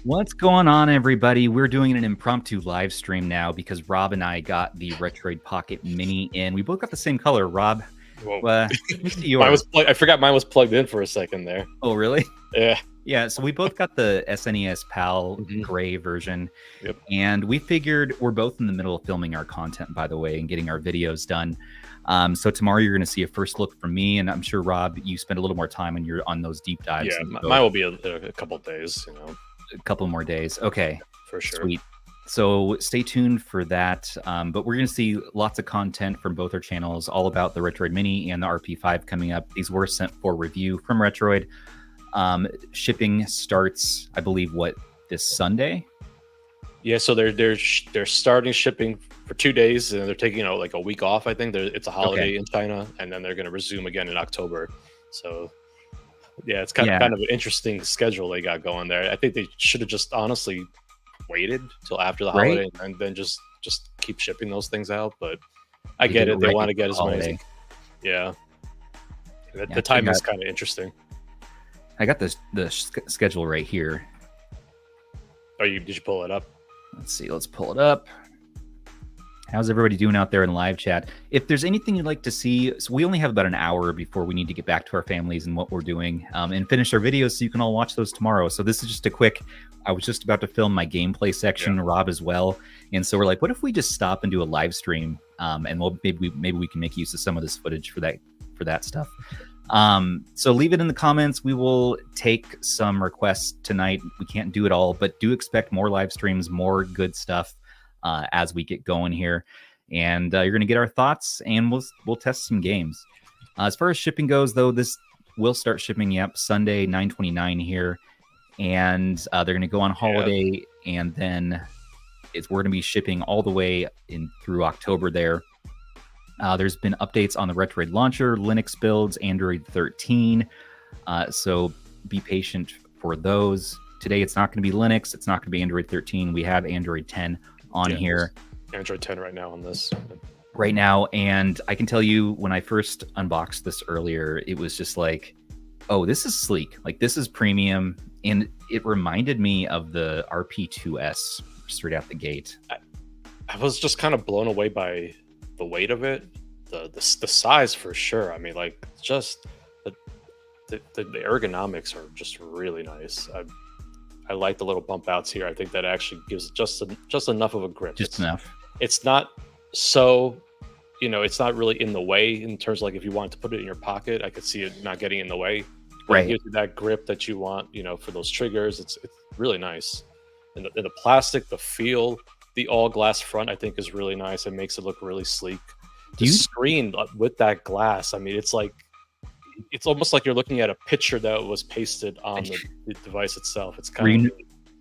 What's going on, everybody? We're doing an impromptu live stream now because Rob and I got the Retroid Pocket Mini in. We both got the same color, Rob. Let me see yours. I forgot mine was plugged in for a second there. Oh, really? Yeah. Yeah, so we both got the SNES PAL gray version. Yep. And we figured we're both in the middle of filming our content, by the way, and getting our videos done. So tomorrow you're going to see a first look from me, and I'm sure, Rob, you spend a little more time on those deep dives. Yeah, mine will be a couple of days, A couple more days. Okay. For sure. Sweet. So stay tuned for that. But we're going to see lots of content from both our channels, all about the Retroid Mini and the RP5 coming up. These were sent for review from Retroid. Shipping starts, I believe, this Sunday? Yeah, so they're starting shipping for 2 days, and they're taking like a week off. I think it's a holiday in China, and then they're going to resume again in October. So yeah, it's kind of an interesting schedule they got going there. I think they should have just honestly waited till after the holiday and then just keep shipping those things out. But I get it; they want to get as many. Yeah, the time is kind of interesting. I got the schedule right here. Oh, did you pull it up? Let's see. Let's pull it up. How's everybody doing out there in live chat? If there's anything you'd like to see, so we only have about an hour before we need to get back to our families and what we're doing and finish our videos so you can all watch those tomorrow. So this is just a quick, I was just about to film my gameplay section, Rob as well. And so we're like, what if we just stop and do a live stream and maybe we can make use of some of this footage for that stuff. So leave it in the comments. We will take some requests tonight. We can't do it all, but do expect more live streams, more good stuff as we get going here. And you're going to get our thoughts, and we'll test some games. As far as shipping goes, though, this will start shipping Sunday 9/29 here, and they're going to go on holiday, and then we're going to be shipping all the way through October there. There's been updates on the Retroid Launcher, Linux builds, Android 13. So be patient for those. Today, it's not going to be Linux. It's not going to be Android 13. We have Android 10 on here. Android 10 right now on this. Right now. And I can tell you, when I first unboxed this earlier, it was just like, oh, this is sleek. Like, this is premium. And it reminded me of the RP2S straight out the gate. I was just kind of blown away by the weight of it, the size for sure. I mean, like, just the ergonomics are just really nice. I like the little bump outs here. I think that actually gives just enough of a grip. Just enough. It's not so, it's not really in the way in terms of, like, if you wanted to put it in your pocket, I could see it not getting in the way. Right. It gives you that grip that you want, for those triggers. It's really nice. And the plastic, the feel, the all glass front, I think, is really nice. It makes it look really sleek. The screen with that glass, I mean, it's almost like you're looking at a picture that was pasted on the device itself. It's kind of.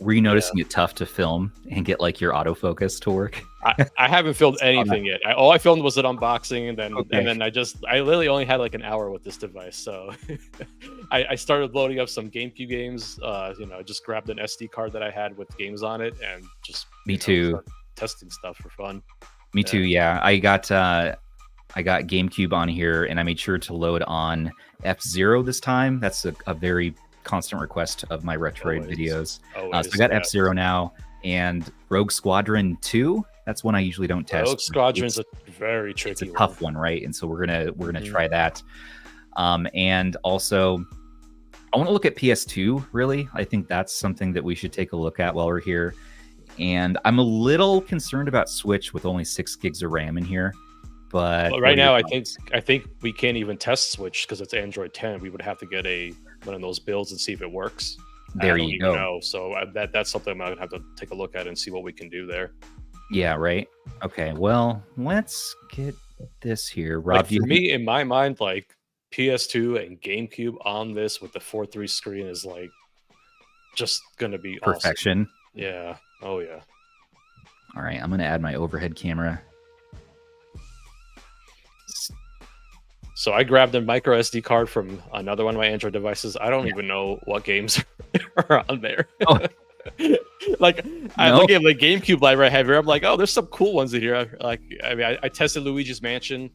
Were you noticing it tough to film and get like your autofocus to work? I haven't filmed anything yet. All I filmed was an unboxing, and then I literally only had like an hour with this device. So I started loading up some GameCube games. Just grabbed an SD card that I had with games on it, and just me too, testing stuff for fun. Me too. Yeah, I got GameCube on here, and I made sure to load on F-Zero this time. That's a very constant request of my Retroid videos. So I got F-Zero now, and Rogue Squadron 2. That's one I usually don't test. Rogue Squadron's a very tricky. It's a tough one, right? And so we're gonna try that. And also, I want to look at PS2. Really, I think that's something that we should take a look at while we're here. And I'm a little concerned about Switch with only 6 gigs of RAM in here. But right now, I think we can't even test Switch because it's Android 10. We would have to get one of those builds and see if it works. There you go. Know. So that's something I'm gonna have to take a look at and see what we can do there. Yeah. Right. Okay. Well, let's get this here, Rob. For me, in my mind, like PS2 and GameCube on this with the 4:3 screen is like just gonna be perfection. Awesome. Yeah. Oh yeah. All right. I'm gonna add my overhead camera. So I grabbed a micro SD card from another one of my Android devices. I don't even know what games are on there. Oh. I look at the GameCube library I have here. I'm like, oh, there's some cool ones in here. I tested Luigi's Mansion.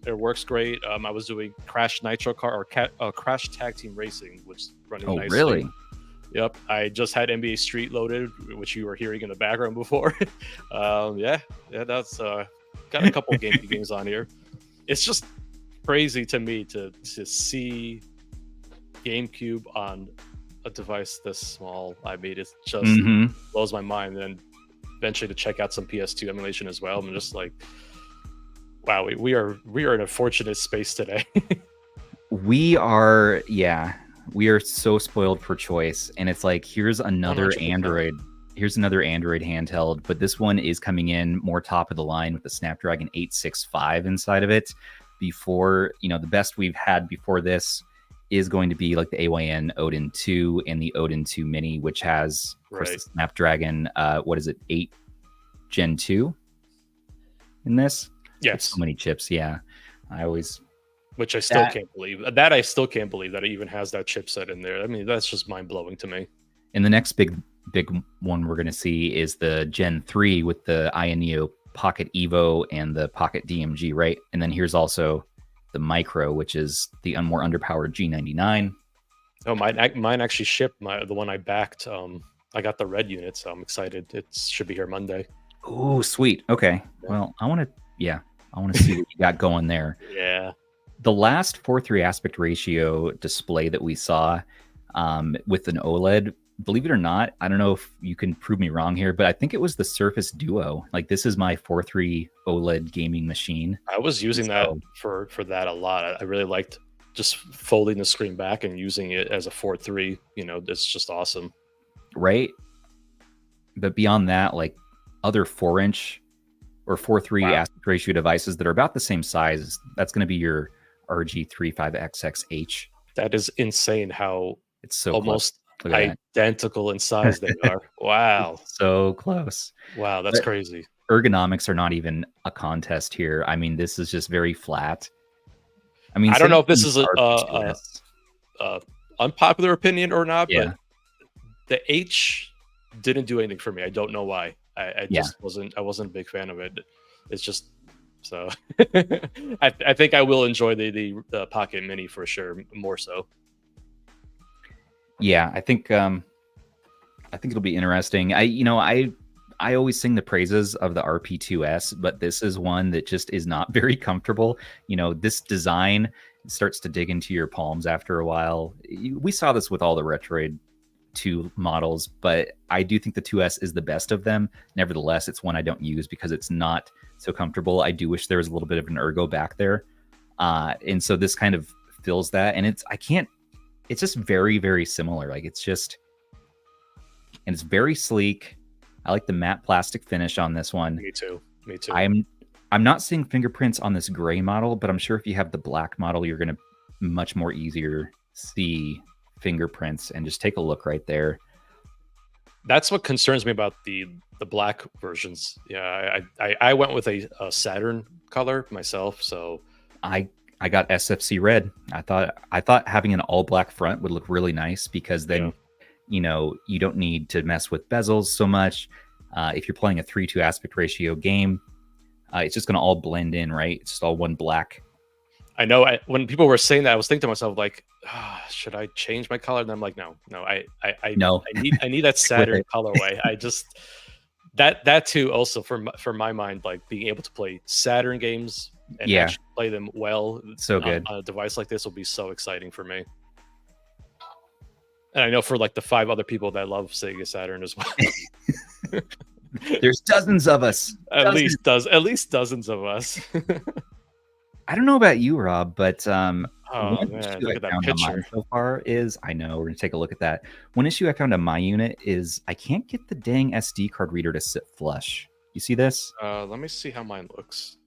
It works great. I was doing Crash Nitro Car or Crash Tag Team Racing, which is running nicely. Really? Yep, I just had NBA Street loaded, which you were hearing in the background before. Yeah, that's got a couple GameCube games on here. It's just crazy to me to see GameCube on a device this small. I mean, it just blows my mind. And eventually to check out some PS2 emulation as well. I'm just like, wow, we are in a fortunate space today. We are so spoiled for choice, and it's like, here's another 100%. Here's another Android handheld, but this one is coming in more top of the line with the Snapdragon 865 inside of it. Before, the best we've had before this is going to be like the AYN Odin 2 and the Odin 2 Mini, which has, of course, the Snapdragon, 8 Gen 2 in this? Yes. So many chips, yeah. Which I still can't believe. I still can't believe that it even has that chipset in there. I mean, that's just mind-blowing to me. And the next big one we're going to see is the Gen 3 with the Ioneo Pocket Evo and the Pocket DMG, right? And then here's also the Micro, which is the more underpowered G99. Oh, mine actually shipped. The one I backed. I got the red unit, so I'm excited. It should be here Monday. Oh, sweet. Okay. Yeah. Well, I want to see what you got going there. Yeah. The last 4:3 aspect ratio display that we saw with an OLED, believe it or not, I don't know if you can prove me wrong here, but I think it was the Surface Duo. Like, this is my 4:3 OLED gaming machine. I was using that for that a lot. I really liked just folding the screen back and using it as a 4:3. It's just awesome. Right? But beyond that, like other 4-inch or 4:3 aspect ratio devices that are about the same size, that's going to be your RG35XXH. That is insane how it's so almost identical in size they are. Wow. It's so close. Wow, that's crazy. Ergonomics are not even a contest here. I mean, this is just very flat. I mean, I don't know if this is a unpopular opinion or not, but the H didn't do anything for me. I don't know why. I just wasn't a big fan of it. It's just so I think I will enjoy the Pocket Mini for sure, more so. Yeah, I think it'll be interesting. I always sing the praises of the RP2S, but this is one that just is not very comfortable. This design starts to dig into your palms after a while. We saw this with all the Retroid 2 models, but I do think the 2S is the best of them. Nevertheless, it's one I don't use because it's not so comfortable. I do wish there was a little bit of an ergo back there. And so this kind of fills that. And it's just very, very similar. Like, it's very sleek. I like the matte plastic finish on this one. Me too. I'm not seeing fingerprints on this gray model, but I'm sure if you have the black model, you're going to much more easier see fingerprints. And just take a look right there. That's what concerns me about the black versions. Yeah, I went with a Saturn color myself, so I got SFC red. I thought having an all black front would look really nice, because then you don't need to mess with bezels so much. If you're playing a 3:2 aspect ratio game, it's just going to all blend in, right? It's just all one black. I know. When people were saying that, I was thinking to myself, like, should I change my color? And I'm like, no. I need that Saturn colorway. I just that too. Also, for my mind, like, being able to play Saturn games and actually play them well, so good on a device like this will be so exciting for me. And I know for like the 5 other people that love Sega Saturn as well. There's dozens of us. At least dozens of us. I don't know about you, Rob, but one issue I found on mine so far is, I know, we're going to take a look at that. One issue I found on my unit is I can't get the dang SD card reader to sit flush. You see this? Let me see how mine looks.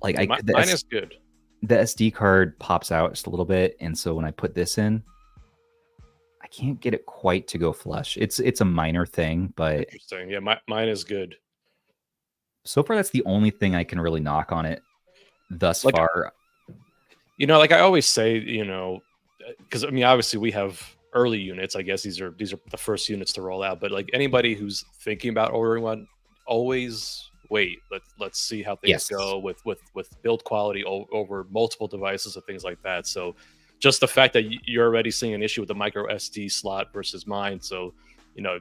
Like, mine is good. The SD card pops out just a little bit, and so when I put this in, I can't get it quite to go flush. It's a minor thing, but interesting. Yeah, mine is good. So far, that's the only thing I can really knock on it thus far. Like I always say, because I mean, obviously we have early units. I guess these are the first units to roll out. But like anybody who's thinking about ordering one, always wait. Let's see how things go with build quality over multiple devices and things like that. So just the fact that you're already seeing an issue with the micro SD slot versus mine. So, you know,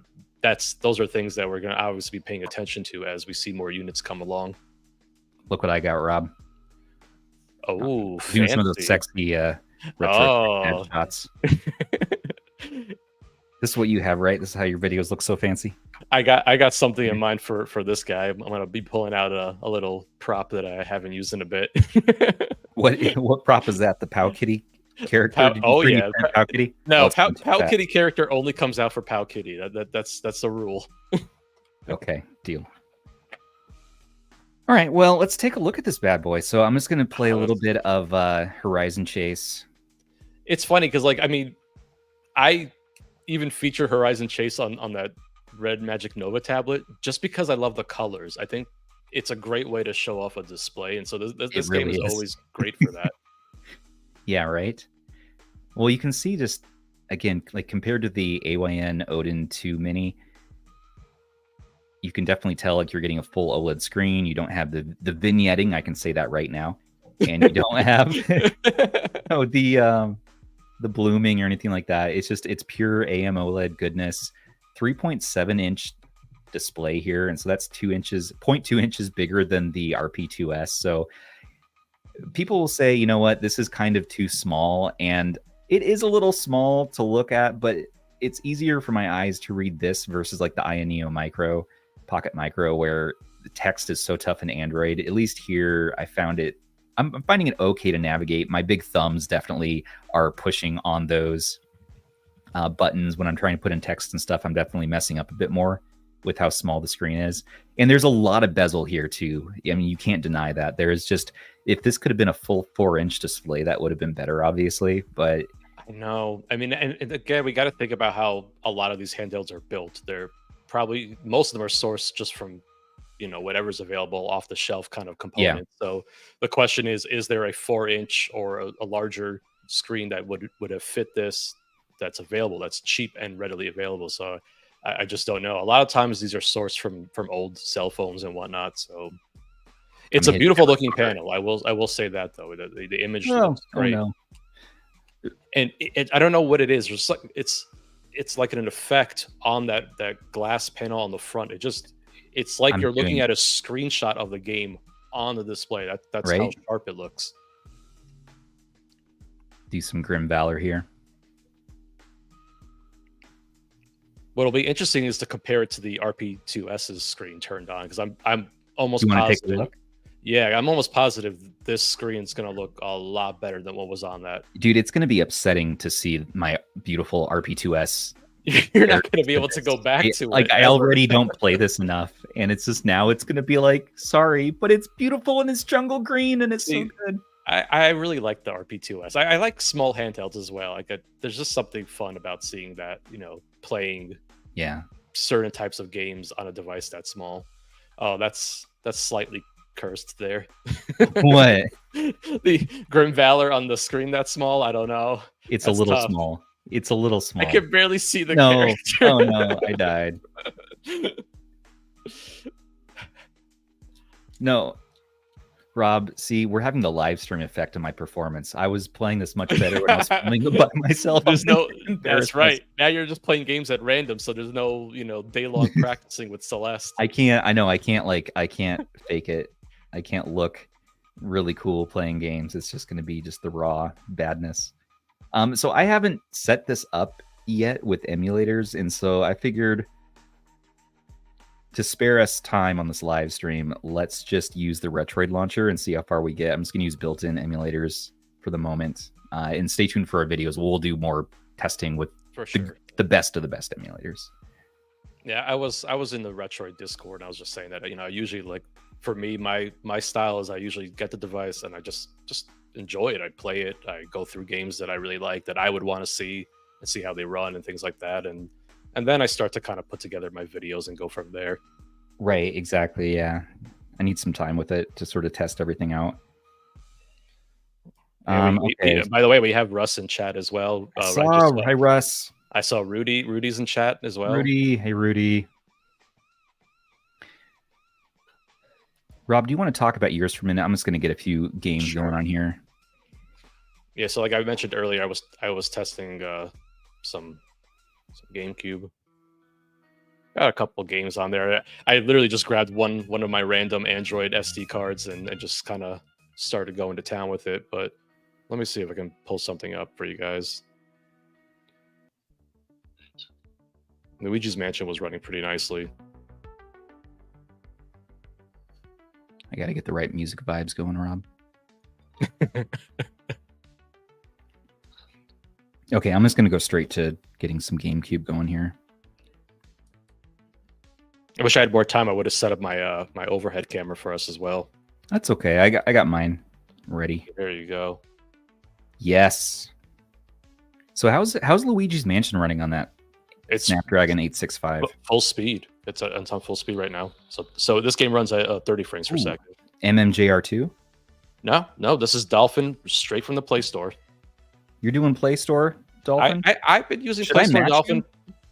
those are things that we're going to obviously be paying attention to as we see more units come along. Look what I got, Rob. Oh, doing some of those sexy retro shots. This is what you have, right? This is how your videos look so fancy. I got something in mind for this guy. I'm gonna be pulling out a little prop that I haven't used in a bit. What prop is that? The Pow Kitty character? Yeah, Pow Kitty. No, Pow Kitty character only comes out for Pow Kitty. That's the rule. Okay, deal. All right, well, let's take a look at this bad boy. So I'm just gonna play a little bit of Horizon Chase. It's funny because, like, I mean, I even feature Horizon Chase on that Red Magic Nova tablet just because I love the colors. I think it's a great way to show off a display, and so this game is always great for that. Yeah, right. Well, you can see just again, like compared to the AYN Odin 2 Mini, you can definitely tell like you're getting a full OLED screen. You don't have the vignetting. I can say that right now, and you don't have the blooming or anything like that. It's pure AMOLED goodness. 3.7 inch display here, and so that's 0.2 inches bigger than the RP2S. So people will say, you know what, this is kind of too small, and it is a little small to look at, but it's easier for my eyes to read this versus like the Ioneo Micro, Pocket Micro, where the text is so tough in Android. At least here, I'm finding it okay to navigate. My big thumbs definitely are pushing on those buttons when I'm trying to put in text and stuff. I'm definitely messing up a bit more with how small the screen is. And there's a lot of bezel here too. I mean, you can't deny that. There is just, if this could have been a full 4-inch display, that would have been better, obviously. But I know. I mean, and again, we got to think about how a lot of these handhelds are built. They're probably, most of them are sourced just from, you know, whatever's available off the shelf kind of component. Yeah. So the question is there a 4-inch or a larger screen that would have fit this, that's available, that's cheap and readily available? So I just don't know. A lot of times these are sourced from old cell phones and whatnot. So it's a beautiful looking panel. I will say that though. The image looks great. Oh no. And I don't know what it is. Just like it's like an effect on that glass panel on the front. It's like you're looking at a screenshot of the game on the display. That's right? How sharp it looks. Do some Grimvalor here. What'll be interesting is to compare it to the RP2S's screen turned on, because I'm almost positive. Take a look? Yeah, I'm almost positive this screen's gonna look a lot better than what was on that. Dude, it's gonna be upsetting to see my beautiful RP2S. You're not gonna be able to go back to it. I already don't play this enough, and it's just now it's gonna be like, sorry, but it's beautiful and it's jungle green and it's so good. I really like the RP2S. I like small handhelds as well. There's just something fun about seeing that, you know, playing certain types of games on a device that small. Oh, that's slightly cursed there. What? The Grimvalor on the screen that small? I don't know. It's a little small. It's a little small. I can barely see the character. Oh no, I died. No. Rob, see, we're having the live stream effect on my performance. I was playing this much better when I was playing by myself. That's right. Now you're just playing games at random, so there's no, you know, day-long practicing with Celeste. I can't fake it. I can't look really cool playing games. It's just going to be just the raw badness. So I haven't set this up yet with emulators, and so I figured to spare us time on this live stream, let's just use the Retroid Launcher and see how far we get. I'm just going to use built-in emulators for the moment. And stay tuned for our videos. We'll do more testing with the best of the best emulators. Yeah, I was in the Retroid Discord, and I was just saying that, you know, usually, like, for me, my style is I usually get the device and I just enjoy it. I play it. I go through games that I really like, that I would want to see and see how they run and things like that. And then I start to kind of put together my videos and go from there. Right, exactly, yeah. I need some time with it to sort of test everything out. Okay. By the way, we have Russ in chat as well. Hi, Russ. I saw Rudy. Rudy's in chat as well. Rudy, hey, Rudy. Rob, do you want to talk about yours for a minute? I'm just going to get a few games going on here. Yeah, so like I mentioned earlier, I was testing some GameCube. Got a couple games on there. I literally just grabbed one of my random Android SD cards and just kind of started going to town with it. But let me see if I can pull something up for you guys. Luigi's Mansion was running pretty nicely. I got to get the right music vibes going, Rob. Okay, I'm just going to go straight to getting some GameCube going here. I wish I had more time. I would have set up my my overhead camera for us as well. That's okay. I got mine ready. There you go. Yes. So how's Luigi's Mansion running on that? It's Snapdragon 865. Full speed. It's on full speed right now. So this game runs at 30 frames per second. MMJR2? No. This is Dolphin straight from the Play Store. You're doing Play Store, Dolphin? I've been using Play Store Dolphin.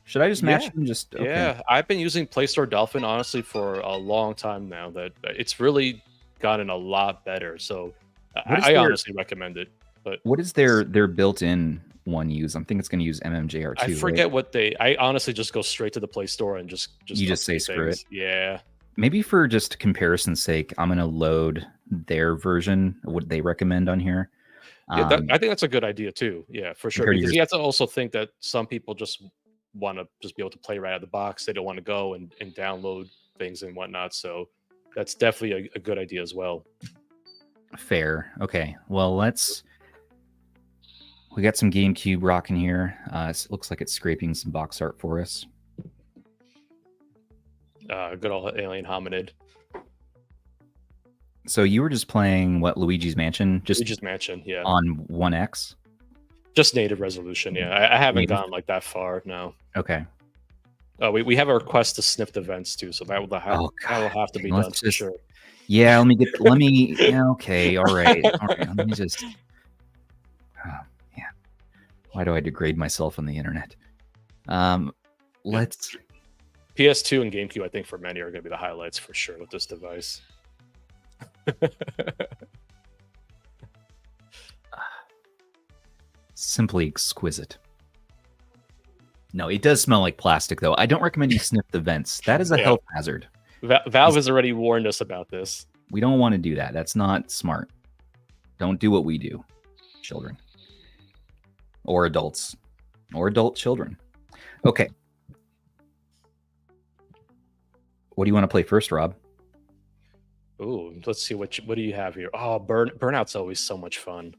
Should I just match them? Just okay. Yeah, I've been using Play Store Dolphin honestly for a long time now. That it's really gotten a lot better. So I honestly recommend it. But what is their built-in one use? I think it's going to use MMJR2. I forget what they. I honestly just go straight to the Play Store and just you just say screw it. Yeah. Maybe for just comparison's sake, I'm going to load their version, what they recommend on here. Yeah, I think that's a good idea too. Yeah, for sure. Because you have to also think that some people just want to just be able to play right out of the box. They don't want to go and download things and whatnot. So that's definitely a good idea as well. Fair. Okay. Well, we got some GameCube rocking here. It looks like it's scraping some box art for us. Good old alien hominid. So you were just playing what, Luigi's Mansion? Luigi's Mansion, yeah. On 1X? Just native resolution, yeah. I haven't gone like that far, no. Okay. We have a request to sniff the vents too, so that will have to be done for sure. Yeah, okay, all right. Let me just why do I degrade myself on the internet? Let's PS2 and GameCube, I think for many are going to be the highlights for sure with this device. Simply exquisite. No, it does smell like plastic, though. I don't recommend you sniff the vents. That is a health hazard. Valve has already warned us about this. We don't want to do that. That's not smart. Don't do what we do, children. Or adults. Or adult children. Okay. What do you want to play first, Rob? Ooh, let's see. What do you have here? Oh, Burnout's always so much fun.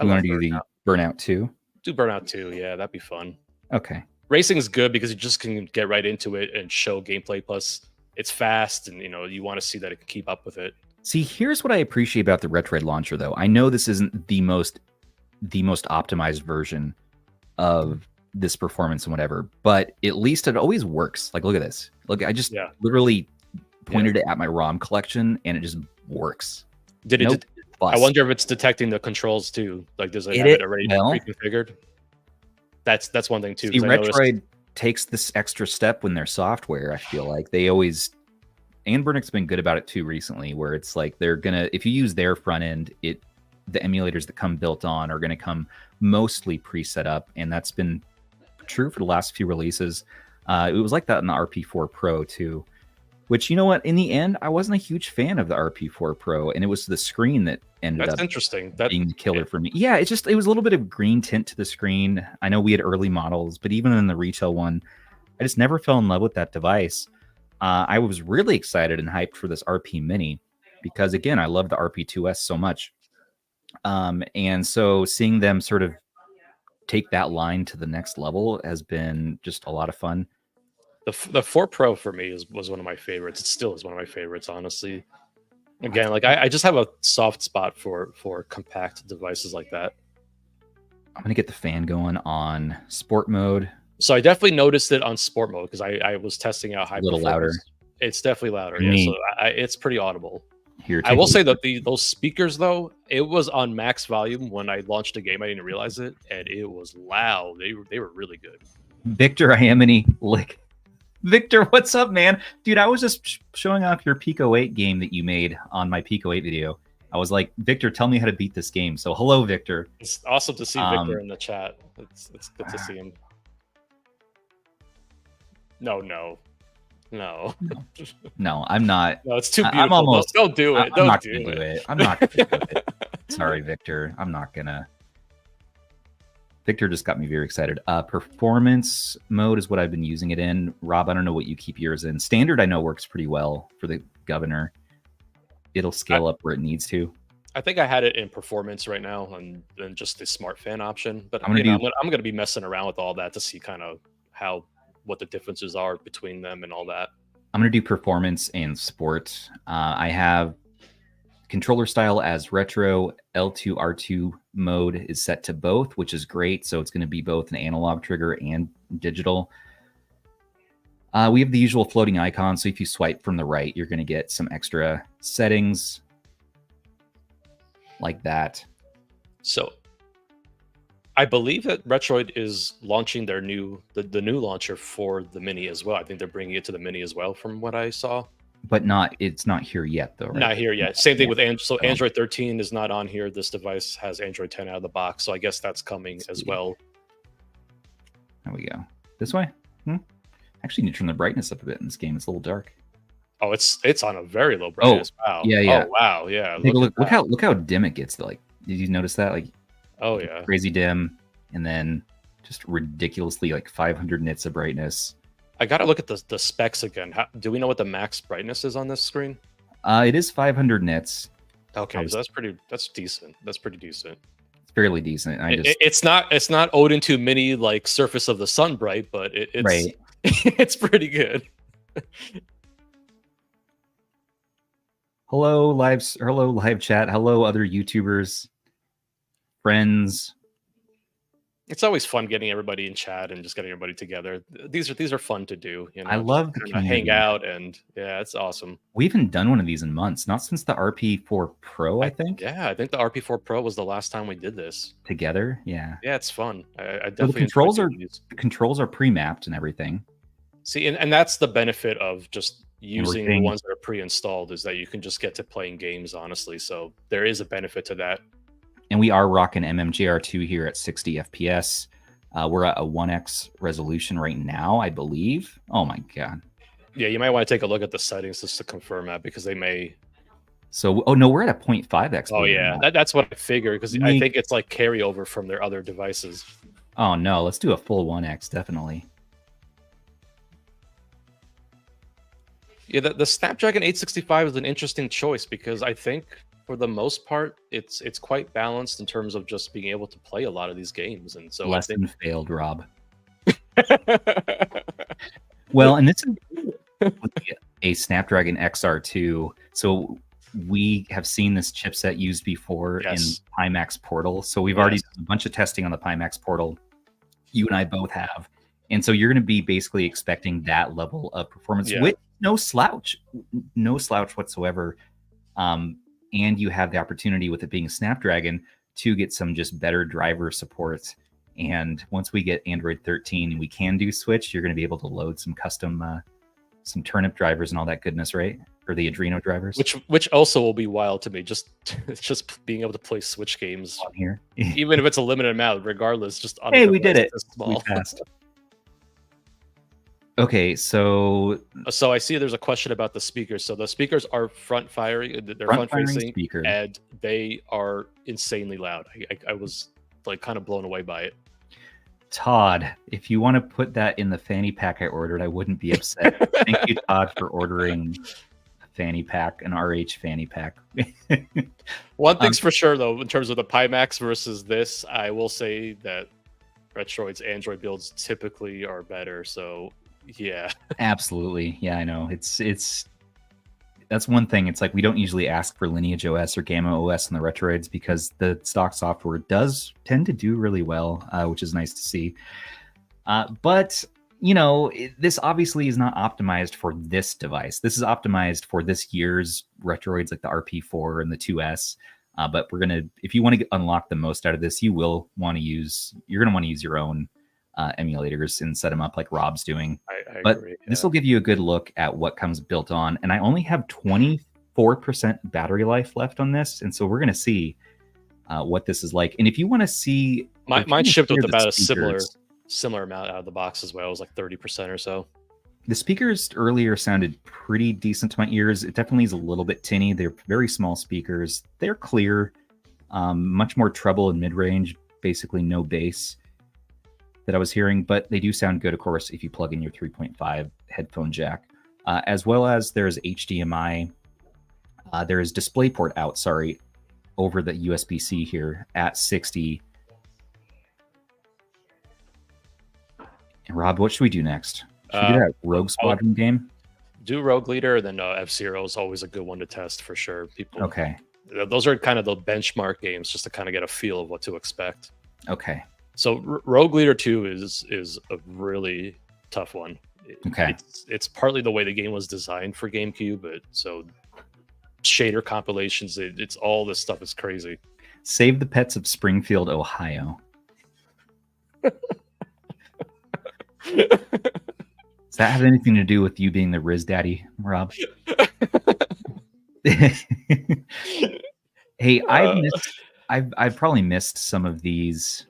You want to do the Burnout 2? Do Burnout 2, yeah, that'd be fun. Okay. Racing is good because you just can get right into it and show gameplay. Plus, it's fast, and you want to see that it can keep up with it. See, here's what I appreciate about the Retroid Launcher, though. I know this isn't the most optimized version of this performance and whatever, but at least it always works. Like, look at this. Look, I just literally pointed it at my ROM collection, and it just works. I wonder if it's detecting the controls too. Like, does it have it already pre-configured? That's one thing too. See, Retroid takes this extra step when their software. I feel like they always, and Burnet's been good about it too recently, where it's like they're gonna, if you use their front end, the emulators that come built on are gonna come mostly preset up, and that's been true for the last few releases. It was like that in the RP4 Pro too. Which, you know what, in the end, I wasn't a huge fan of the RP4 Pro, and it was the screen that ended up being the killer for me. Yeah, it was a little bit of green tint to the screen. I know we had early models, but even in the retail one, I just never fell in love with that device. I was really excited and hyped for this RP Mini because, again, I love the RP2S so much. And so seeing them sort of take that line to the next level has been just a lot of fun. The 4 Pro for me was one of my favorites. It still is one of my favorites, honestly. Again, like I just have a soft spot for compact devices like that. I'm gonna get the fan going on sport mode. So I definitely noticed it on sport mode because I was testing out high. A little louder. It's definitely louder. Yeah, so it's pretty audible. Here, I will say that those speakers though, it was on max volume when I launched the game. I didn't realize it, and it was loud. They were really good. Victor Iamini, Victor, what's up, man? Dude, I was just showing off your Pico 8 game that you made on my Pico 8 video, I was like, Victor, tell me how to beat this game. So hello, Victor. It's awesome to see Victor in the chat. It's good to see him. No, I'm not. No, it's too beautiful. I'm almost. Don't do it. I'm not gonna do it. I'm not gonna do it. Sorry, Victor. I'm not gonna. Victor just got me very excited. Performance mode is what I've been using it in. Rob, I don't know what you keep yours in. Standard, I know, works pretty well for the governor. It'll scale up where it needs to. I think I had it in performance right now, and then just the smart fan option. But I'm gonna be messing around with all that to see kind of what the differences are between them and all that. I'm gonna do performance and sport. I have controller style as retro. L2 R2 mode is set to both, which is great. So it's going to be both an analog trigger and digital. We have the usual floating icon. So if you swipe from the right, you're going to get some extra settings like that. So I believe that Retroid is launching their new new launcher for the Mini as well. I think they're bringing it to the Mini as well, from what I saw. But it's not here yet, though, right? Not here yet. Same thing with Android. So Android 13 is not on here. This device has Android 10 out of the box. So I guess that's coming as well. There we go. This way? Actually, need to turn the brightness up a bit in this game. It's a little dark. Oh, it's on a very low brightness. Wow. Yeah. Oh, wow. Yeah. Take a look. Look how dim it gets. Like, did you notice that? Like, oh yeah, crazy dim, and then just ridiculously like 500 nits of brightness. I gotta look at the specs again. Do we know what the max brightness is on this screen? It is 500 nits. Okay, so that's decent. That's pretty decent. It's fairly decent. It's not Odin 2 Mini like Surface of the Sun bright, but it's right. It's pretty good. Hello live chat. Hello other YouTubers, friends. It's always fun getting everybody in chat and just getting everybody together. These are fun to do. You know, I love the hang out, and yeah, it's awesome. We haven't done one of these in months, not since the RP4 Pro, I think. Yeah, I think the RP4 Pro was the last time we did this together. Yeah, it's fun. I definitely the controls are pre-mapped and everything. See, and that's the benefit of just using the ones that are pre-installed, is that you can just get to playing games, honestly. So there is a benefit to that. And we are rocking MMJR2 here at 60 FPS. We're at a 1x resolution right now, I believe. Oh my god. Yeah, you might want to take a look at the settings just to confirm that, because they may. So, oh no, we're at a 0.5x. Oh yeah, that's what I figured, because I think it's like carryover from their other devices. Oh no, let's do a full 1x, definitely. Yeah, the Snapdragon 865 is an interesting choice, because I think for the most part it's quite balanced in terms of just being able to play a lot of these games. And so lesson failed, Rob. Well, and this is a Snapdragon XR2. So we have seen this chipset used before in Pimax Portal. So we've already done a bunch of testing on the Pimax Portal. You and I both have. And so you're going to be basically expecting that level of performance with no slouch whatsoever. And you have the opportunity, with it being Snapdragon, to get some just better driver support. And once we get Android 13 and we can do Switch, you're going to be able to load some custom, some turnip drivers and all that goodness, right? Or the Adreno drivers. Which also will be wild to me, just being able to play Switch games on here. Even if it's a limited amount, regardless, just on hey, we did it. We passed. Okay, so I see there's a question about the speakers. So the speakers are front firing, they're front facing, and they are insanely loud. I was like kind of blown away by it. Todd, if you want to put that in the fanny pack I ordered, I wouldn't be upset. Thank you, Todd, for ordering a fanny pack, an RH fanny pack. One thing's for sure, though, in terms of the Pimax versus this, I will say that Retroid's Android builds typically are better. So yeah, absolutely. Yeah, I know. It's that's one thing. It's like we don't usually ask for Lineage OS or Gamma OS on the Retroids, because the stock software does tend to do really well, which is nice to see. But you know, this obviously is not optimized for this device. This is optimized for this year's Retroids, like the RP4 and the 2S. But we're gonna, if you want to unlock the most out of this, you're gonna want to use your own emulators and set them up like Rob's doing. I but agree, this will give you a good look at what comes built on. And I only have 20 4% battery life left on this, and so we're going to see what this is like. And if you want to see, mine shipped with about a speakers, similar amount out of the box as well. It was like 30% or so. The speakers earlier sounded pretty decent to my ears. It definitely is a little bit tinny. They're very small speakers. They're clear, much more treble and mid-range, basically no bass that I was hearing, but they do sound good, of course, if you plug in your 3.5 headphone jack, as well as there's HDMI. There is DisplayPort out, over the USB-C here at 60. And Rob, what should we do next? Should we do that Rogue Squadron game? Do Rogue Leader, then F-Zero is always a good one to test for sure. People, okay. Those are kind of the benchmark games just to kind of get a feel of what to expect. Okay. So Rogue Leader 2 is a really tough one. Okay. It's partly the way the game was designed for GameCube, but so shader compilations, it's all this stuff is crazy. Save the Pets of Springfield, Ohio. Does that have anything to do with you being the Riz Daddy, Rob? Hey, I've probably missed some of these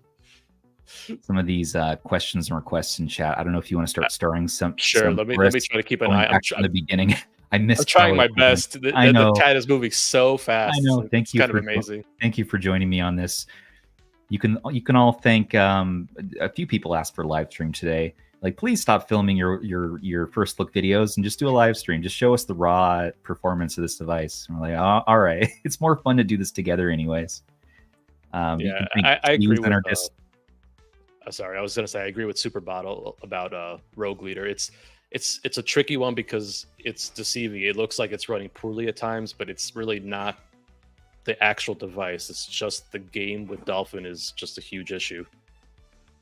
questions and requests in chat. I don't know if you want to start starring some. Sure, some let me try to keep an eye. From the beginning. I'm trying my best. I know. The chat is moving so fast. I know. Thank you. It's kind of amazing. Thank you for joining me on this. You can all thank a few people asked for a live stream today. Like, please stop filming your first look videos and just do a live stream. Just show us the raw performance of this device. And we're like, oh, all right. It's more fun to do this together anyways. Yeah, I agree with sorry, I was gonna say I agree with Super Bottle about Rogue Leader. It's a tricky one because it's deceiving. It looks like it's running poorly at times, but it's really not the actual device. It's just the game with Dolphin is just a huge issue.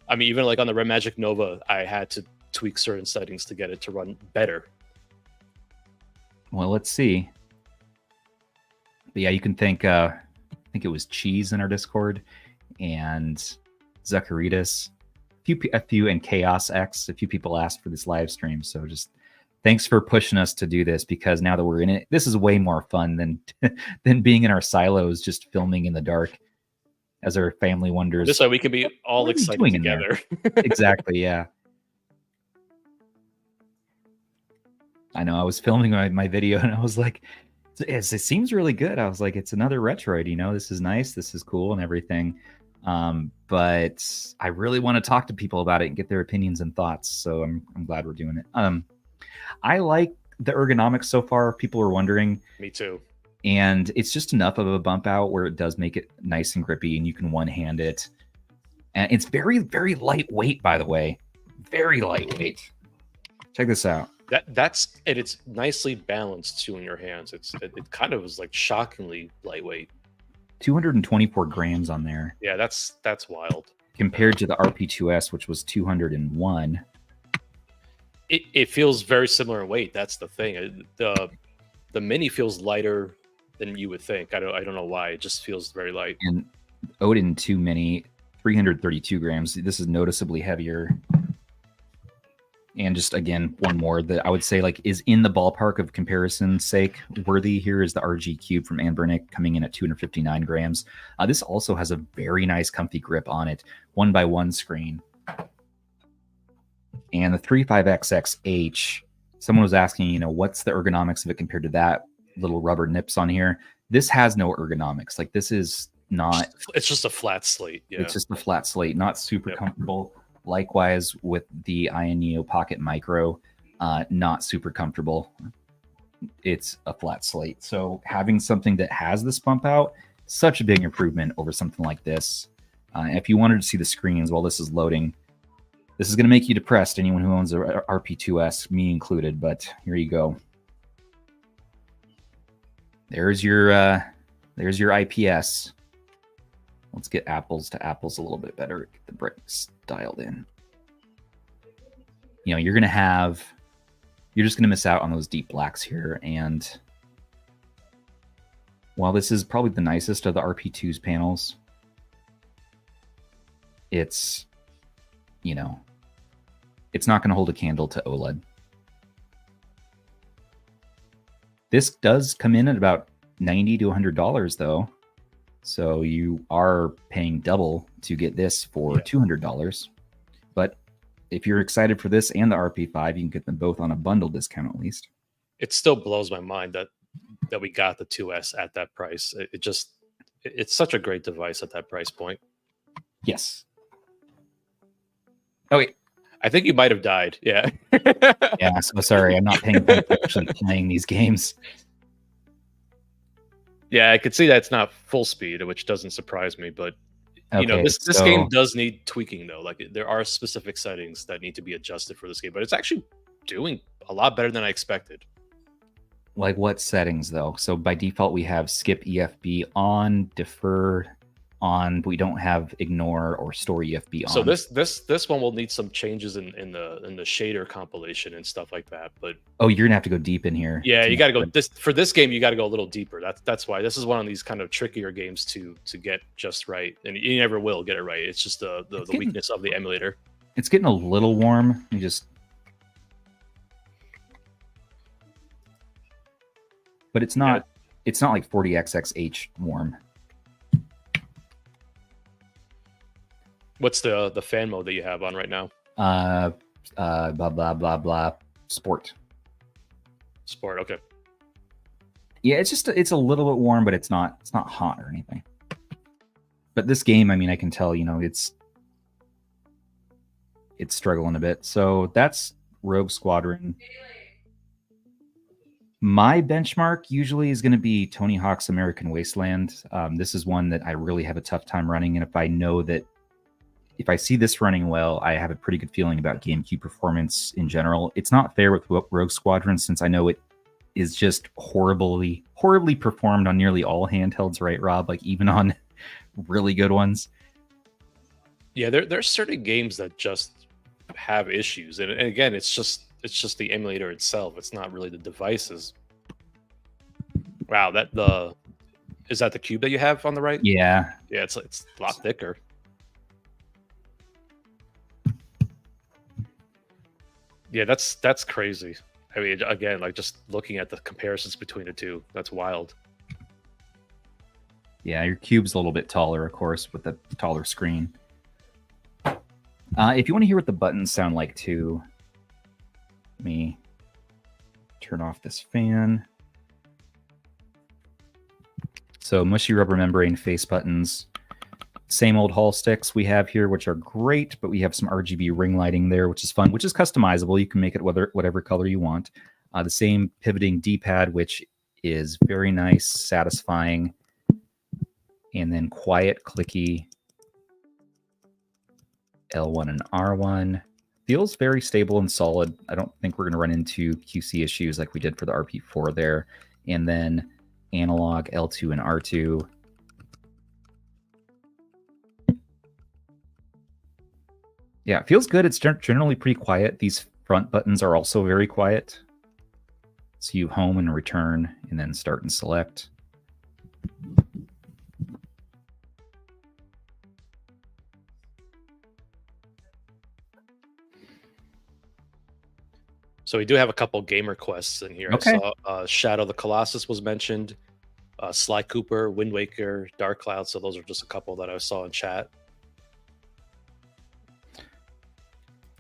I mean, even like on the Red Magic Nova, I had to tweak certain settings to get it to run better. Well, let's see. But yeah, you can thank I think it was Cheese in our Discord and Zacharitas, a few and Chaos X. A few people asked for this live stream, so just thanks for pushing us to do this, because now that we're in it, this is way more fun than being in our silos just filming in the dark as our family wonders. This way we can be all excited together. Exactly, yeah. I know, I was filming my video and I was like, it seems really good. I was like, it's another Retroid, this is nice, this is cool and everything. But I really want to talk to people about it and get their opinions and thoughts. So I'm glad we're doing it. I like the ergonomics so far. People are wondering. Me too. And it's just enough of a bump out where it does make it nice and grippy, and you can one-hand it. And it's very, very lightweight, by the way. Very lightweight. Check this out. It's nicely balanced too in your hands. It kind of is like shockingly lightweight. 224 grams on there. Yeah, that's wild. Compared to the RP2S, which was 201. It feels very similar in weight. That's the thing. The Mini feels lighter than you would think. I don't know why. It just feels very light. And Odin 2 Mini, 332 grams. This is noticeably heavier. And just, again, one more that I would say is in the ballpark of comparison's sake worthy here is the RG Cube from Anbernic, coming in at 259 grams. This also has a very nice comfy grip on it. 1x1 screen. And the 35XXH, someone was asking, what's the ergonomics of it compared to that little rubber nips on here? This has no ergonomics. This is not... It's just a flat slate. Yeah. It's just a flat slate, not super comfortable. Likewise with the Ion Neo Pocket Micro, not super comfortable. It's a flat slate. So having something that has this bump out, such a big improvement over something like this. If you wanted to see the screens while this is loading, this is going to make you depressed, anyone who owns a RP2S, me included, but here you go. There's your IPS. Let's get apples to apples a little bit better. Get the brightness dialed in. You're just going to miss out on those deep blacks here. And while this is probably the nicest of the RP2's panels, it's, it's not going to hold a candle to OLED. This does come in at about $90 to $100 though. So you are paying double to get this for $200. But if you're excited for this and the RP5, you can get them both on a bundle discount at least. It still blows my mind that we got the 2S at that price. It's such a great device at that price point. Yes. Oh wait, I think you might have died. Yeah. Yeah. So sorry, I'm not paying attention to actually playing these games. Yeah, I could see that it's not full speed, which doesn't surprise me. But you know, this game does need tweaking though. Like there are specific settings that need to be adjusted for this game, but it's actually doing a lot better than I expected. Like what settings though? So by default we have skip EFB on, defer on, but we don't have ignore or store EFB on. So this one will need some changes in the shader compilation and stuff like that. But you're gonna have to go deep in here. Yeah, you got to go for this game. You got to go a little deeper. That's why this is one of these kind of trickier games to get just right, and you never will get it right. It's just the weakness of the emulator. It's getting a little warm. But it's not. Yeah. It's not like 40xxh warm. What's the fan mode that you have on right now? Blah blah blah blah. Sport. Okay. Yeah, it's a little bit warm, but it's not hot or anything. But this game, I mean, I can tell, you know, it's struggling a bit. So that's Rogue Squadron. My benchmark usually is going to be Tony Hawk's American Wasteland. This is one that I really have a tough time running, and if I see this running well, I have a pretty good feeling about GameCube performance in general. It's not fair with Rogue Squadron since I know it is just horribly performed on nearly all handhelds, right, Rob? Like even on really good ones. Yeah, there's certain games that just have issues, and again, it's just the emulator itself. It's not really the devices. Wow, is that the cube that you have on the right? Yeah. Yeah, it's a lot thicker. Yeah, that's crazy. I mean, again, like just looking at the comparisons between the two, that's wild. Yeah, your cube's a little bit taller, of course, with the taller screen. If you want to hear what the buttons sound like too, let me turn off this fan. So mushy rubber membrane face buttons. Same old Hall sticks we have here, which are great, but we have some RGB ring lighting there, which is fun, which is customizable. You can make it whatever color you want. The same pivoting D-pad, which is very nice, satisfying, and then quiet, clicky L1 and R1. Feels very stable and solid. I don't think we're going to run into QC issues like we did for the RP4 there. And then analog L2 and R2. Yeah, it feels good. It's generally pretty quiet. These front buttons are also very quiet. So you home and return, and then start and select. So we do have a couple game requests in here. Okay. I saw Shadow the Colossus was mentioned, Sly Cooper, Wind Waker, Dark Cloud. So those are just a couple that I saw in chat.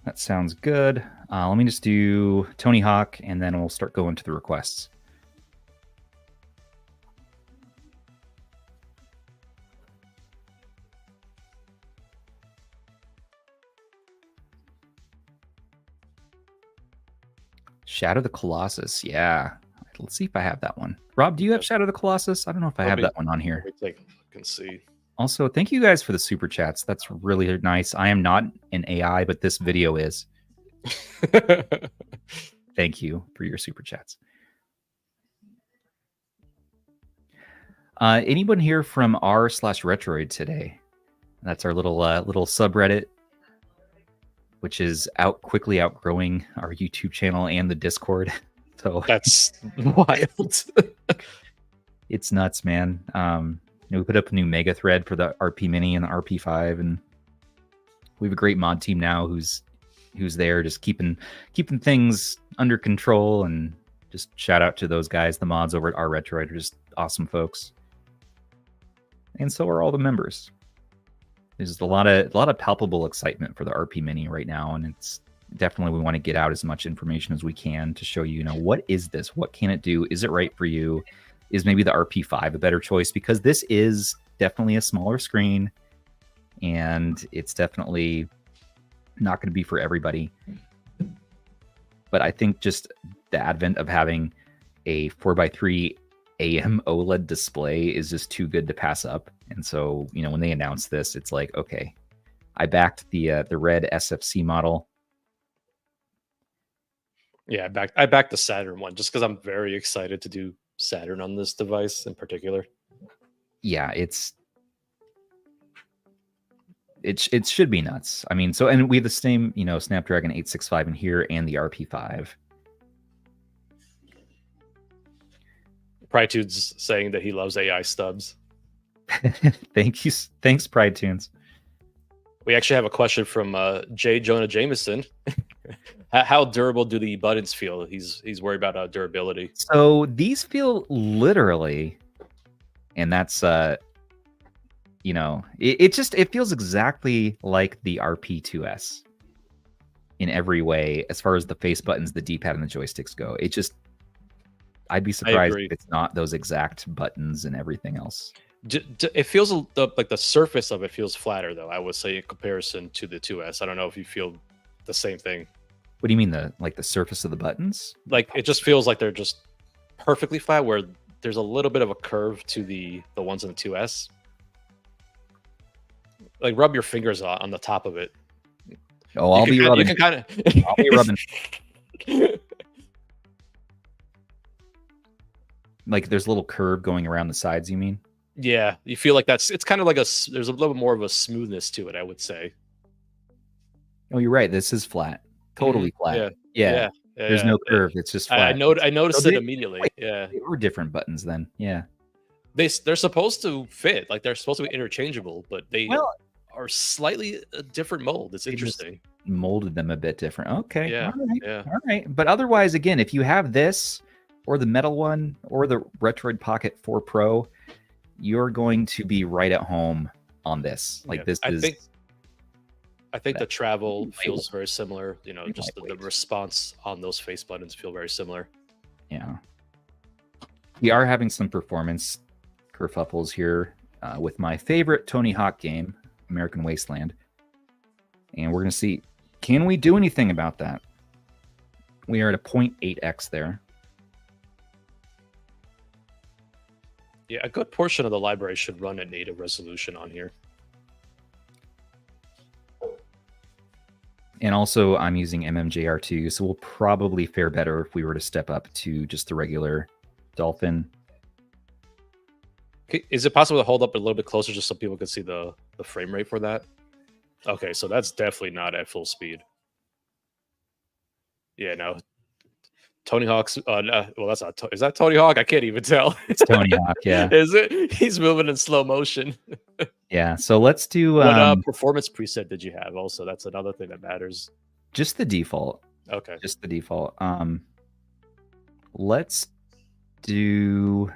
That sounds good. Let me just do Tony Hawk, and then we'll start going to the requests. Shadow the Colossus, yeah. Let's see if I have that one. Rob, do you have Shadow the Colossus? I don't know if I have that one on here. Let me take a look and see. Also, thank you guys for the super chats. That's really nice. I am not an AI, but this video is. Thank you for your super chats. Anyone here from r/Retroid today? That's our little subreddit, which is quickly outgrowing our YouTube channel and the Discord. So that's wild. It's nuts, man. We put up a new mega thread for the RP Mini and the RP5, and we have a great mod team now who's there just keeping things under control and Just shout out to those guys. The mods over at our Retroid are just awesome folks, and so are all the members. There's a lot of palpable excitement for the RP Mini right now, and it's definitely we want to get out as much information as we can to show you, what is this? What can it do? Is it right for you? Is maybe the RP5 a better choice? Because this is definitely a smaller screen, and it's definitely not going to be for everybody. But I think just the advent of having a 4x3 AM OLED display is just too good to pass up. And so, when they announced this, it's like, okay, I backed the red SFC model. Yeah, I backed the Saturn one just because I'm very excited to do Saturn on this device in particular. Yeah, it should be nuts. I mean, and we have the same, Snapdragon 865 in here and the RP5. PrideTunes saying that he loves AI Stubbs. Thanks, PrideTunes. We actually have a question from J. Jonah Jameson. How durable do the buttons feel? He's worried about durability. So these feel literally, and that's it feels exactly like the RP2S in every way, as far as the face buttons, the D-pad, and the joysticks go. I'd be surprised if it's not those exact buttons and everything else. It feels like the surface of it feels flatter, though, I would say, in comparison to the 2S. I don't know if you feel the same thing. What do you mean, the surface of the buttons? Like, it just feels like they're just perfectly flat, where there's a little bit of a curve to the ones in the 2S. Like, rub your fingers on the top of it. Oh, I'll be rubbing. You can kind of. I'll be rubbing. Like, there's a little curve going around the sides, you mean? Yeah, you feel like it's kind of like there's a little bit more of a smoothness to it, I would say. Oh, you're right. This is flat. Totally flat. Yeah. There's no curve. It's just flat. I noticed it immediately. Yeah. They were different buttons then. Yeah. They're supposed to fit. Like, they're supposed to be interchangeable, but they are slightly a different mold. It's interesting. Molded them a bit different. Okay. Yeah. All right. But otherwise, again, if you have this or the metal one or the Retroid Pocket 4 Pro, you're going to be right at home on this. Like, this is. I think the travel feels very similar. Just the response on those face buttons feel very similar. Yeah. We are having some performance kerfuffles here with my favorite Tony Hawk game, American Wasteland. And we're going to see, can we do anything about that? We are at a 0.8x there. Yeah, a good portion of the library should run at native resolution on here. And also, I'm using MMJR2, so we'll probably fare better if we were to step up to just the regular Dolphin. Okay, is it possible to hold up a little bit closer just so people can see the frame rate for that? Okay, so that's definitely not at full speed. Yeah, no. Tony Hawk's... well, that's not... Is that Tony Hawk? I can't even tell. It's Tony Hawk, yeah. Is it? He's moving in slow motion. Yeah, so let's do... What performance preset did you have also? That's another thing that matters. Just the default. Okay. Just the default. Let's do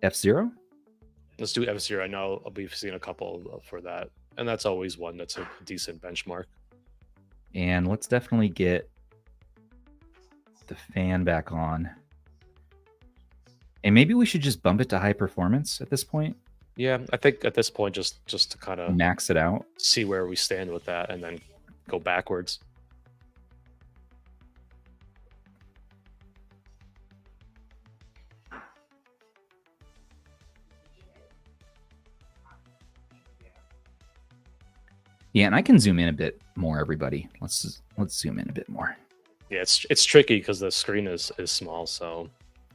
F-Zero? Let's do F-Zero. I know I'll be seeing a couple for that. And that's always one that's a decent benchmark. And let's definitely get the fan back on. And maybe we should just bump it to high performance at this point. Yeah, I think at this point, just to kind of max it out, see where we stand with that, and then go backwards. Yeah, and I can zoom in a bit more, everybody. Let's zoom in a bit more. Yeah, it's tricky because the screen is small, so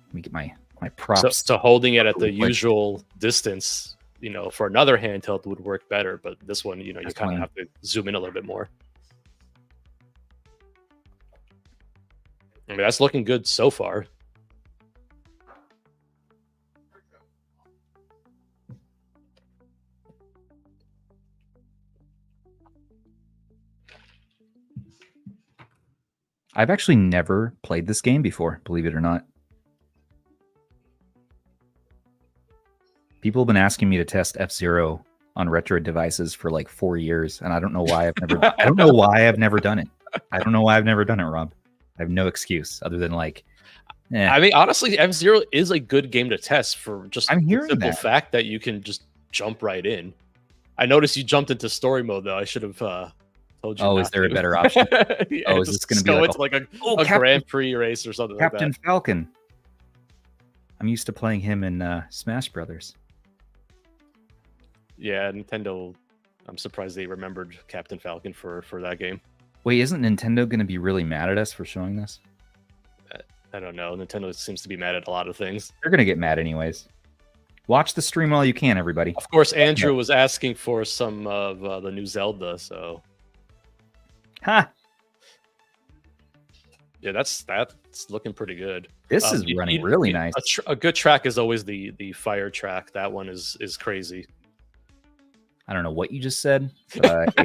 let me get my props. So holding it at the usual distance, for another handheld would work better, but this one, you kind of have to zoom in a little bit more. I mean, that's looking good so far. I've actually never played this game before, believe it or not. People have been asking me to test F-Zero on Retroid devices for like 4 years, and I don't know why I've never. I don't know why I've never done it. I don't know why I've never done it, Rob. I have no excuse other than like. I mean, honestly, F-Zero is a good game to test for just the simple fact that you can just jump right in. I noticed you jumped into story mode though. I should have told you. Oh, is there a better option? Yeah, is this going to be like a Grand Prix race or something Captain like that? Falcon. I'm used to playing him in Smash Brothers. Yeah, Nintendo. I'm surprised they remembered Captain Falcon for that game. Wait, isn't Nintendo going to be really mad at us for showing this? I don't know. Nintendo seems to be mad at a lot of things. They're going to get mad anyways. Watch the stream while you can, everybody. Of course, Andrew was asking for some of the new Zelda, so. Ha! Yeah, that's looking pretty good. This is running really nice. A good track is always the fire track. That one is crazy. I don't know what you just said, but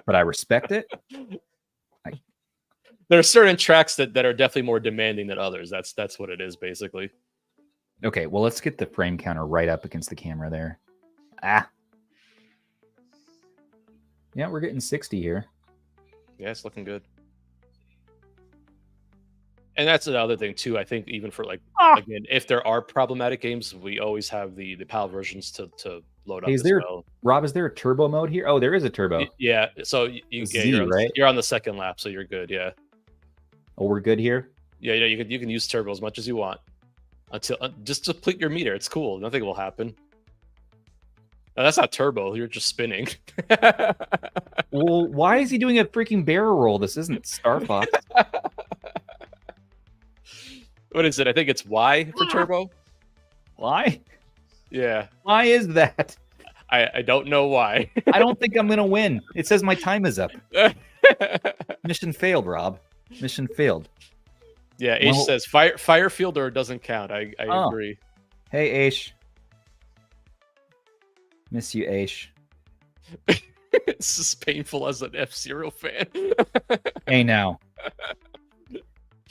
I respect it. There are certain tracks that are definitely more demanding than others. That's what it is, basically. Okay, well, let's get the frame counter right up against the camera there. Ah. Yeah, we're getting 60 here. Yeah, it's looking good. And that's another thing, too. I think even for, again, if there are problematic games, we always have the PAL versions to load up as well. Rob, is there a turbo mode here? Oh, there is a turbo. Yeah, so you're on the second lap, so you're good, yeah. Oh, we're good here? Yeah, you can use turbo as much as you want. Until just deplete your meter. It's cool. Nothing will happen. No, that's not turbo. You're just spinning. Well, why is he doing a freaking barrel roll? This isn't Star Fox. What is it? I think it's Y for turbo. Why? Yeah. Why is that? I don't know why. I don't think I'm gonna win. It says my time is up. Mission failed, Rob. Mission failed. Yeah, Aish says fire fielder doesn't count. I agree. Hey, Aish. Miss you, Aish. It's as painful as an F-Zero fan. Hey, now.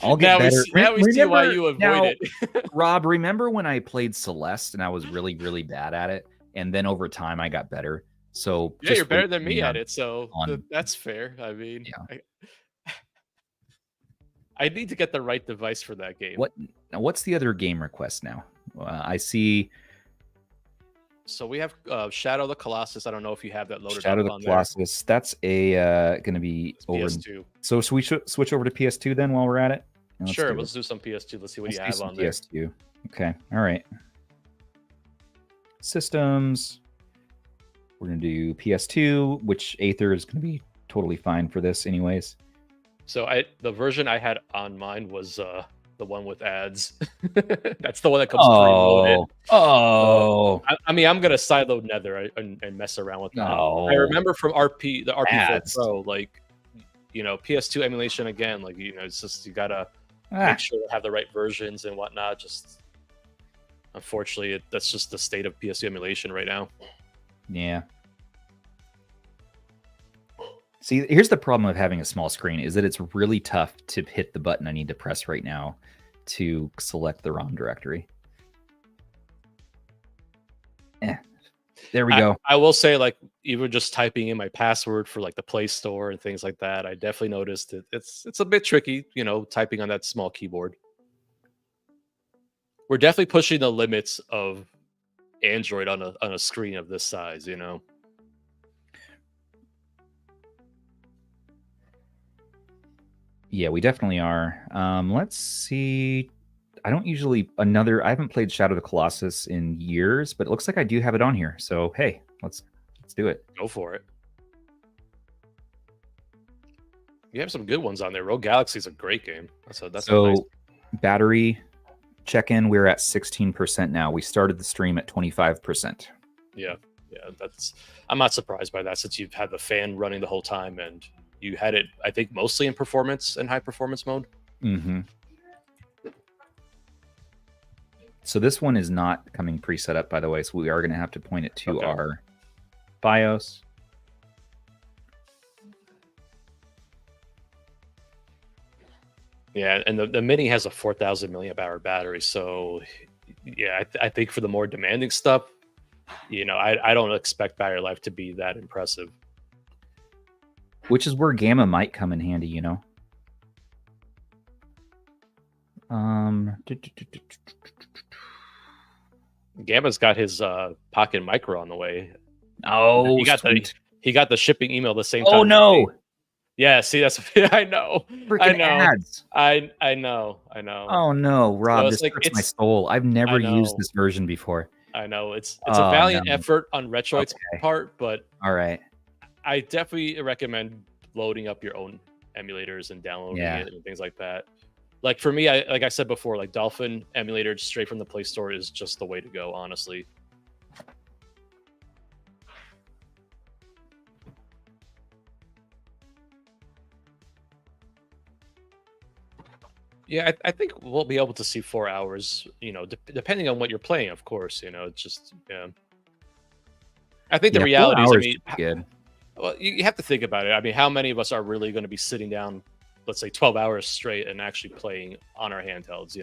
I'll get better. Now we see why you avoid it. Rob, remember when I played Celeste and I was really, really bad at it? And then over time I got better. So yeah, you're better than me at it. So that's fair. I mean, yeah. I need to get the right device for that game. What's the other game request now? I see. So we have Shadow the Colossus. I don't know if you have that loaded. Shadow the Colossus. There. That's going to be over. PS2. So we should switch over to PS2 then while we're at it. Sure, let's do some PS2. Let's see what you have on there. PS2. Okay. All right. Systems. We're going to do PS2, which Aether is going to be totally fine for this anyways. So the version I had on mine was the one with ads. That's the one that comes preloaded. Oh. I mean, I'm gonna sideload Nether and mess around with that. No. I remember from the RP4 ads. Pro, like, PS2 emulation again. Like, it's just you gotta make sure to have the right versions and whatnot. Just unfortunately, that's just the state of PS2 emulation right now. Yeah. See, here's the problem of having a small screen is that it's really tough to hit the button I need to press right now to select the ROM directory. There we go. I will say, like, even just typing in my password for like the Play Store and things like that, I definitely noticed it's a bit tricky, typing on that small keyboard. We're definitely pushing the limits of Android on a screen of this size, Yeah, we definitely are. Let's see. I haven't played Shadow of the Colossus in years, but it looks like I do have it on here. So, hey, let's do it. Go for it. You have some good ones on there. Rogue Galaxy is a great game. That's nice. Battery check-in, we're at 16% now. We started the stream at 25%. Yeah, I'm not surprised by that since you've had the fan running the whole time and you had it, I think, mostly in performance and high performance mode. Mm-hmm. So this one is not coming preset up, by the way. So we are going to have to point it to our BIOS. Yeah, and the Mini has a 4,000 milliamp hour battery, so yeah, I think for the more demanding stuff, I don't expect battery life to be that impressive. Which is where Gamma might come in handy, you know. Gamma's got his Pocket Micro on the way. Oh, he got the shipping email the same time. Oh no! Yeah, see, that's I know. Freaking ads. I know. Oh no, Rob, this hurts my soul. I've never used this version before. I know it's a valiant effort on Retroid's part, but all right. I definitely recommend loading up your own emulators and downloading it and things like that. Like for me, like I said before, like Dolphin emulator straight from the Play Store is just the way to go, honestly. Yeah, I think we'll be able to see 4 hours, depending on what you're playing, of course. It's just, I think the reality is, good. Well, you have to think about it. I mean, how many of us are really going to be sitting down, let's say 12 hours straight and actually playing on our handhelds,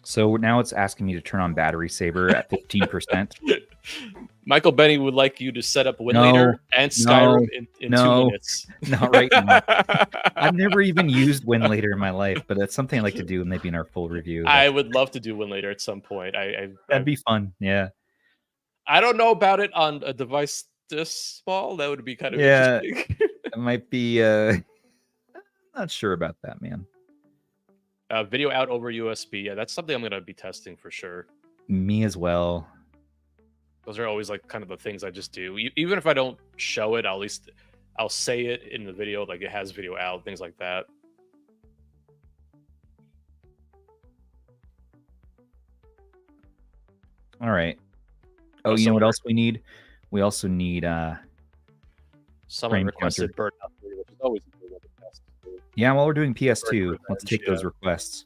So now it's asking me to turn on battery saver at 15%. Michael Benny would like you to set up WinLater and Skyrim in 2 minutes. Not right now. I've never even used WinLater in my life, but that's something I'd like to do maybe in our full review. I would love to do WinLater at some point. That'd be fun. Yeah. I don't know about it on a device this small. That would be kind of interesting. It might be. Not sure about that, man. Video out over USB. Yeah, that's something I'm going to be testing for sure. Me as well. Those are always like kind of the things I just do. Even if I don't show it, I'll say it in the video, like it has video out, things like that. All right. Oh, you know what else we need? We also need someone requested Burnout, which is always a good one to test. Yeah, while we're doing PS2, let's take those requests.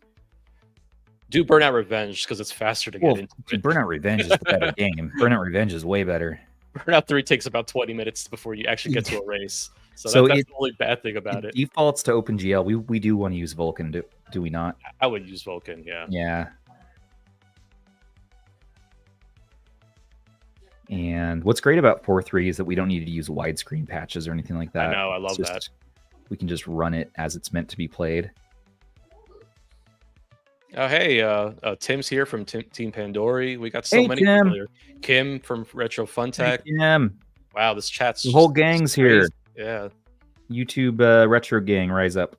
Do Burnout Revenge because it's faster to get into. Burnout Revenge is the better game. Burnout Revenge is way better. Burnout 3 takes about 20 minutes before you actually get to a race. So that's the only bad thing about it. Defaults to OpenGL. We do want to use Vulkan, do we not? I would use Vulkan, yeah. Yeah. And what's great about 4.3 is that we don't need to use widescreen patches or anything like that. I know, I love that. We can just run it as it's meant to be played. Oh, hey, Tim's here from Team Pandori. We got so many people here. Kim from Retro Funtech. Hey, Kim. Wow, this chat's the whole gang's here. Yeah. YouTube Retro Gang, rise up.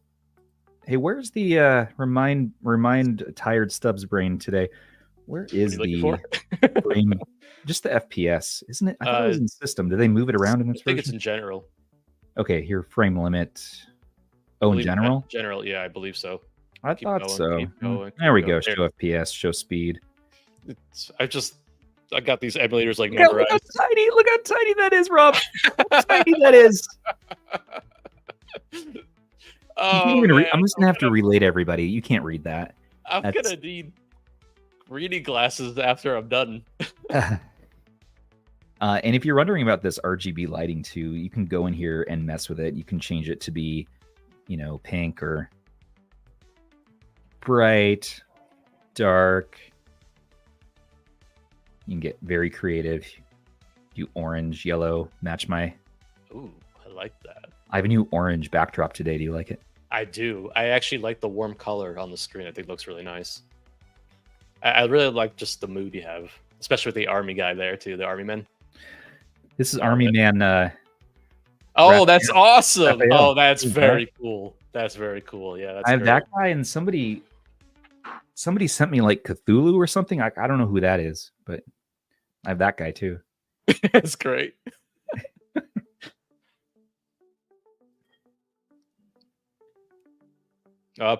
Hey, where's the remind tired Stubbs brain today? Where is the brain? Just the FPS, isn't it? I thought it was in system. Did they move it around in this version? I think it's in general. Okay, here, frame limit. Oh, in general? General, yeah, I believe so. I thought so. There we go. Show FPS, show speed. I got these emulators like memorized. Look how tiny that is, Rob. How tiny that is. I'm just gonna have to relay to everybody. You can't read that. I'm gonna need reading glasses after I'm done. And if you're wondering about this RGB lighting too, you can go in here and mess with it. You can change it to be, pink or bright, dark. You can get very creative. Do orange, yellow, match my... Ooh, I like that. I have a new orange backdrop today. Do you like it? I do. I actually like the warm color on the screen. I think it looks really nice. I really like just the mood you have, especially with the army guy there too, the army man. This is Army Man. Oh, that's awesome. Oh, that's very cool. That's very cool. Yeah, I have that guy, and somebody sent me like Cthulhu or something. I don't know who that is, but I have that guy too. That's great.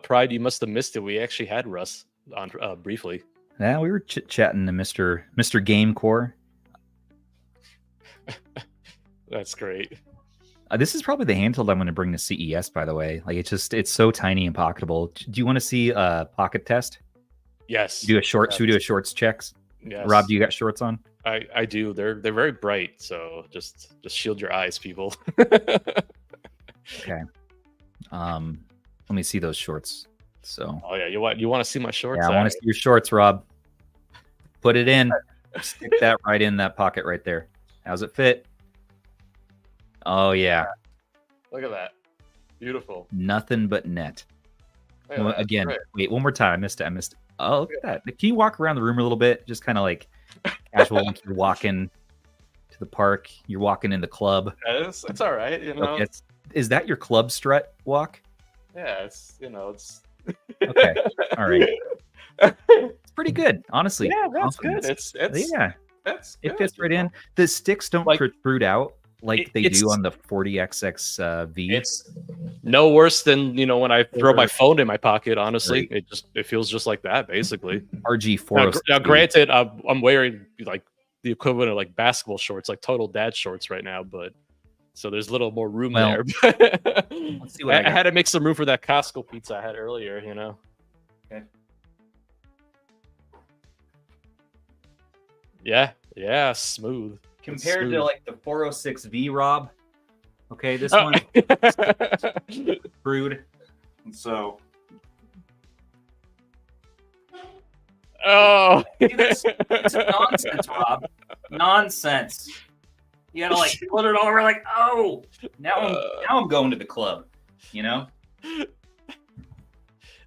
Pride, you must have missed it. We actually had Russ on briefly. Yeah, we were chit-chatting to Mr. Game Core. That's great. This is probably the handheld I'm going to bring to CES, by the way. Like it's so tiny and pocketable. Do you want to see a pocket test? Yes. Should we do a shorts checks? Yes. Rob, do you got shorts on? I do. They're very bright, so just shield your eyes, people. Okay. Let me see those shorts. So. Oh yeah, you want to see my shorts? Yeah, I want to see your shorts, Rob. Put it in. Stick that right in that pocket right there. How's it fit? Oh yeah. Look at that. Beautiful. Nothing but net. Well, again, wait, one more time. I missed it. Oh, look at that. Can you walk around the room a little bit? Just kind of like casual, like you're walking to the park. You're walking in the club. It's all right, you know. Okay. Is that your club strut walk? Yeah, it's Okay. All right. It's pretty good, honestly. Yeah, that's good. It fits right in. The sticks don't protrude out like they do on the 40XX-V. It's no worse than when I throw my phone in my pocket. Honestly, right. It feels just like that, basically. RG406. Now, granted, I'm wearing like the equivalent of like basketball shorts, like total dad shorts right now, but so there's a little more room there. Let's see what I had to make some room for that Costco pizza I had earlier. Okay. Yeah, smooth. Compared to like the 406V, Rob. Okay, this one screwed. So. Oh, it's nonsense, Rob. Nonsense. You gotta like put it over, like, oh, now I'm going to the club.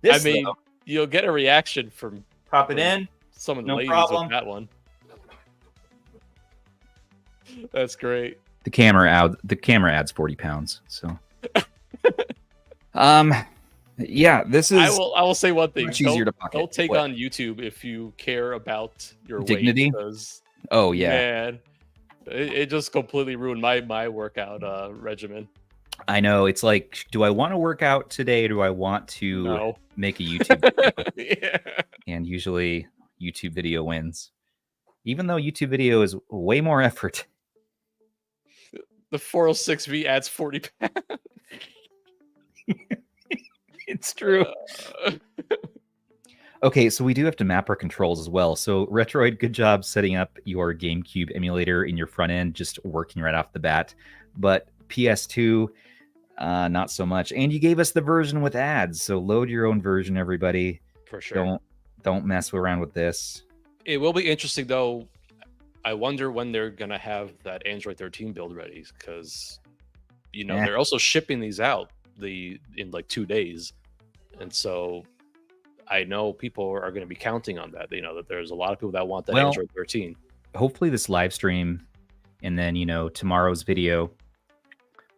This, you'll get a reaction from pop it in. Some of the ladies with that one. That's great. The camera adds 40 pounds. So, yeah, this is. I will say one thing. Much easier to pocket. Don't take on YouTube if you care about your dignity. Weight, because, oh yeah, man, it just completely ruined my workout regimen. I know. It's like, do I want to work out today, or do I want to make a YouTube video? Yeah. And usually, YouTube video wins, even though YouTube video is way more effort. The 406V adds 40 pounds. It's true. Okay, so we do have to map our controls as well. So Retroid, good job setting up your GameCube emulator in your front end, just working right off the bat. But PS2, not so much. And you gave us the version with ads, so load your own version, everybody. For sure. Don't mess around with this. It will be interesting, though. I wonder when they're gonna have that Android 13 build ready, because they're also shipping these out in like 2 days, and so I know people are going to be counting on that. That there's a lot of people that want that Android 13. Hopefully, this live stream and then tomorrow's video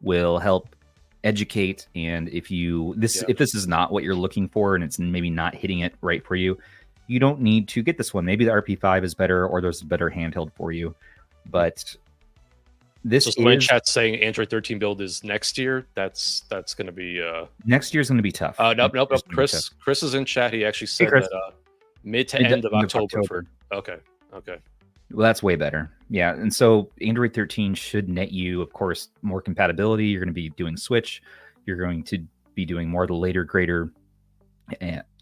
will help educate. And if this is not what you're looking for and it's maybe not hitting it right for you, you don't need to get this one. Maybe the RP5 is better, or there's a better handheld for you. But this is in chat saying Android 13 build is next year. That's going to be next year's going to be tough. Nope. Chris is in chat. He actually said that mid to end of October. Okay. Well, that's way better. Yeah, and so Android 13 should net you, of course, more compatibility. You're going to be doing Switch. You're going to be doing more of the later, greater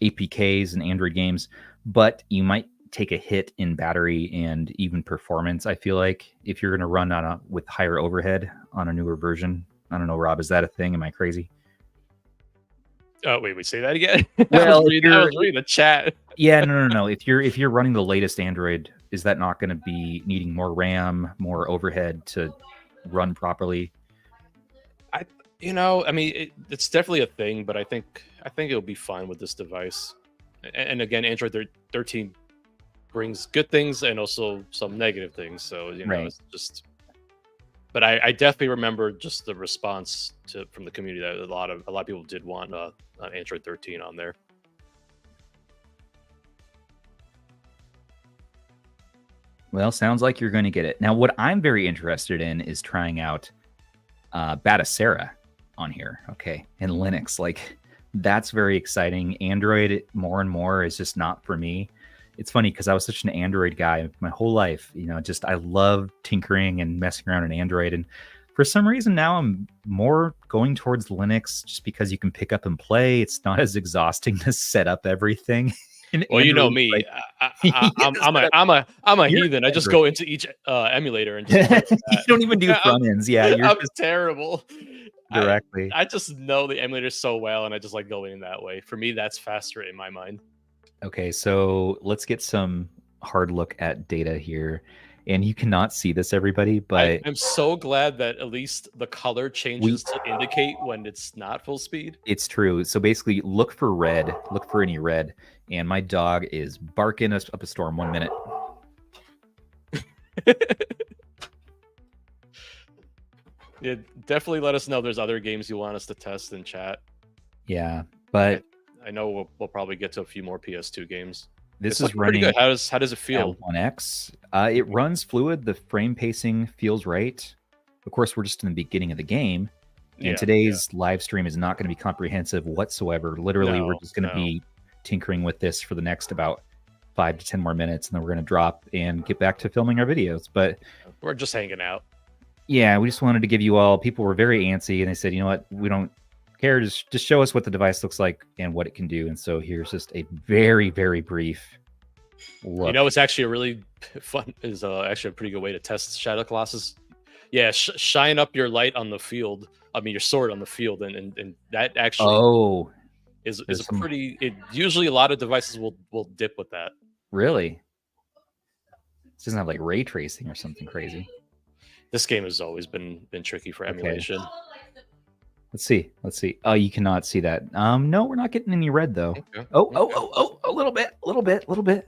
APKs and Android games, but you might take a hit in battery and even performance. I feel like if you're going to run with higher overhead on a newer version. I don't know, Rob, is that a thing? Am I crazy? Wait, say that again? Well, I was reading the chat. Yeah, no. If you're running the latest Android, is that not going to be needing more RAM, more overhead to run properly? It's definitely a thing, but I think it'll be fine with this device. And again, Android 13 brings good things and also some negative things. So it's just. But I definitely remember just the response from the community that a lot of people did want an Android 13 on there. Well, sounds like you're going to get it. Now, what I'm very interested in is trying out Batacera on here, okay, and Linux. Like, that's very exciting. Android more and more is just not for me. It's funny because I was such an Android guy my whole life. I love tinkering and messing around in Android. And for some reason now I'm more going towards Linux just because you can pick up and play. It's not as exhausting to set up everything. Well, Android, you know me. Like, I'm a heathen. I just go into each emulator and just you don't even do front ends. Yeah, I'm terrible. directly. I just know the emulator so well, and I just like going that way. For me, that's faster in my mind. Okay, so let's get some hard look at data here. And you cannot see this, everybody, but I'm so glad that at least the color changes to indicate when it's not full speed. It's true. So basically, look for red. Look for any red. And my dog is barking us up a storm. 1 minute. Yeah, definitely let us know if there's other games you want us to test in chat. Yeah, but I know we'll probably get to a few more PS2 games. This is running pretty good. How does it feel? L1X. It runs fluid. The frame pacing feels right. Of course, we're just in the beginning of the game, and today's live stream is not going to be comprehensive whatsoever. Literally, we're just going to be tinkering with this for the next about 5 to 10 more minutes, and then we're going to drop and get back to filming our videos. But we're just hanging out. Yeah, we just wanted to give you all. People were very antsy, and they said, "You know what? We don't care. Just show us what the device looks like and what it can do." And so here's just a very, very brief look. You know, it's actually a really fun. Is actually a pretty good way to test Shadow Colossus. Yeah, shine up your light on the field. I mean, your sword on the field, and that actually is a pretty. Usually a lot of devices will dip with that. Really? This doesn't have like ray tracing or something crazy. This game has always been tricky for emulation. Let's see. Oh, you cannot see that. No, we're not getting any red though. Okay. Oh, a little bit.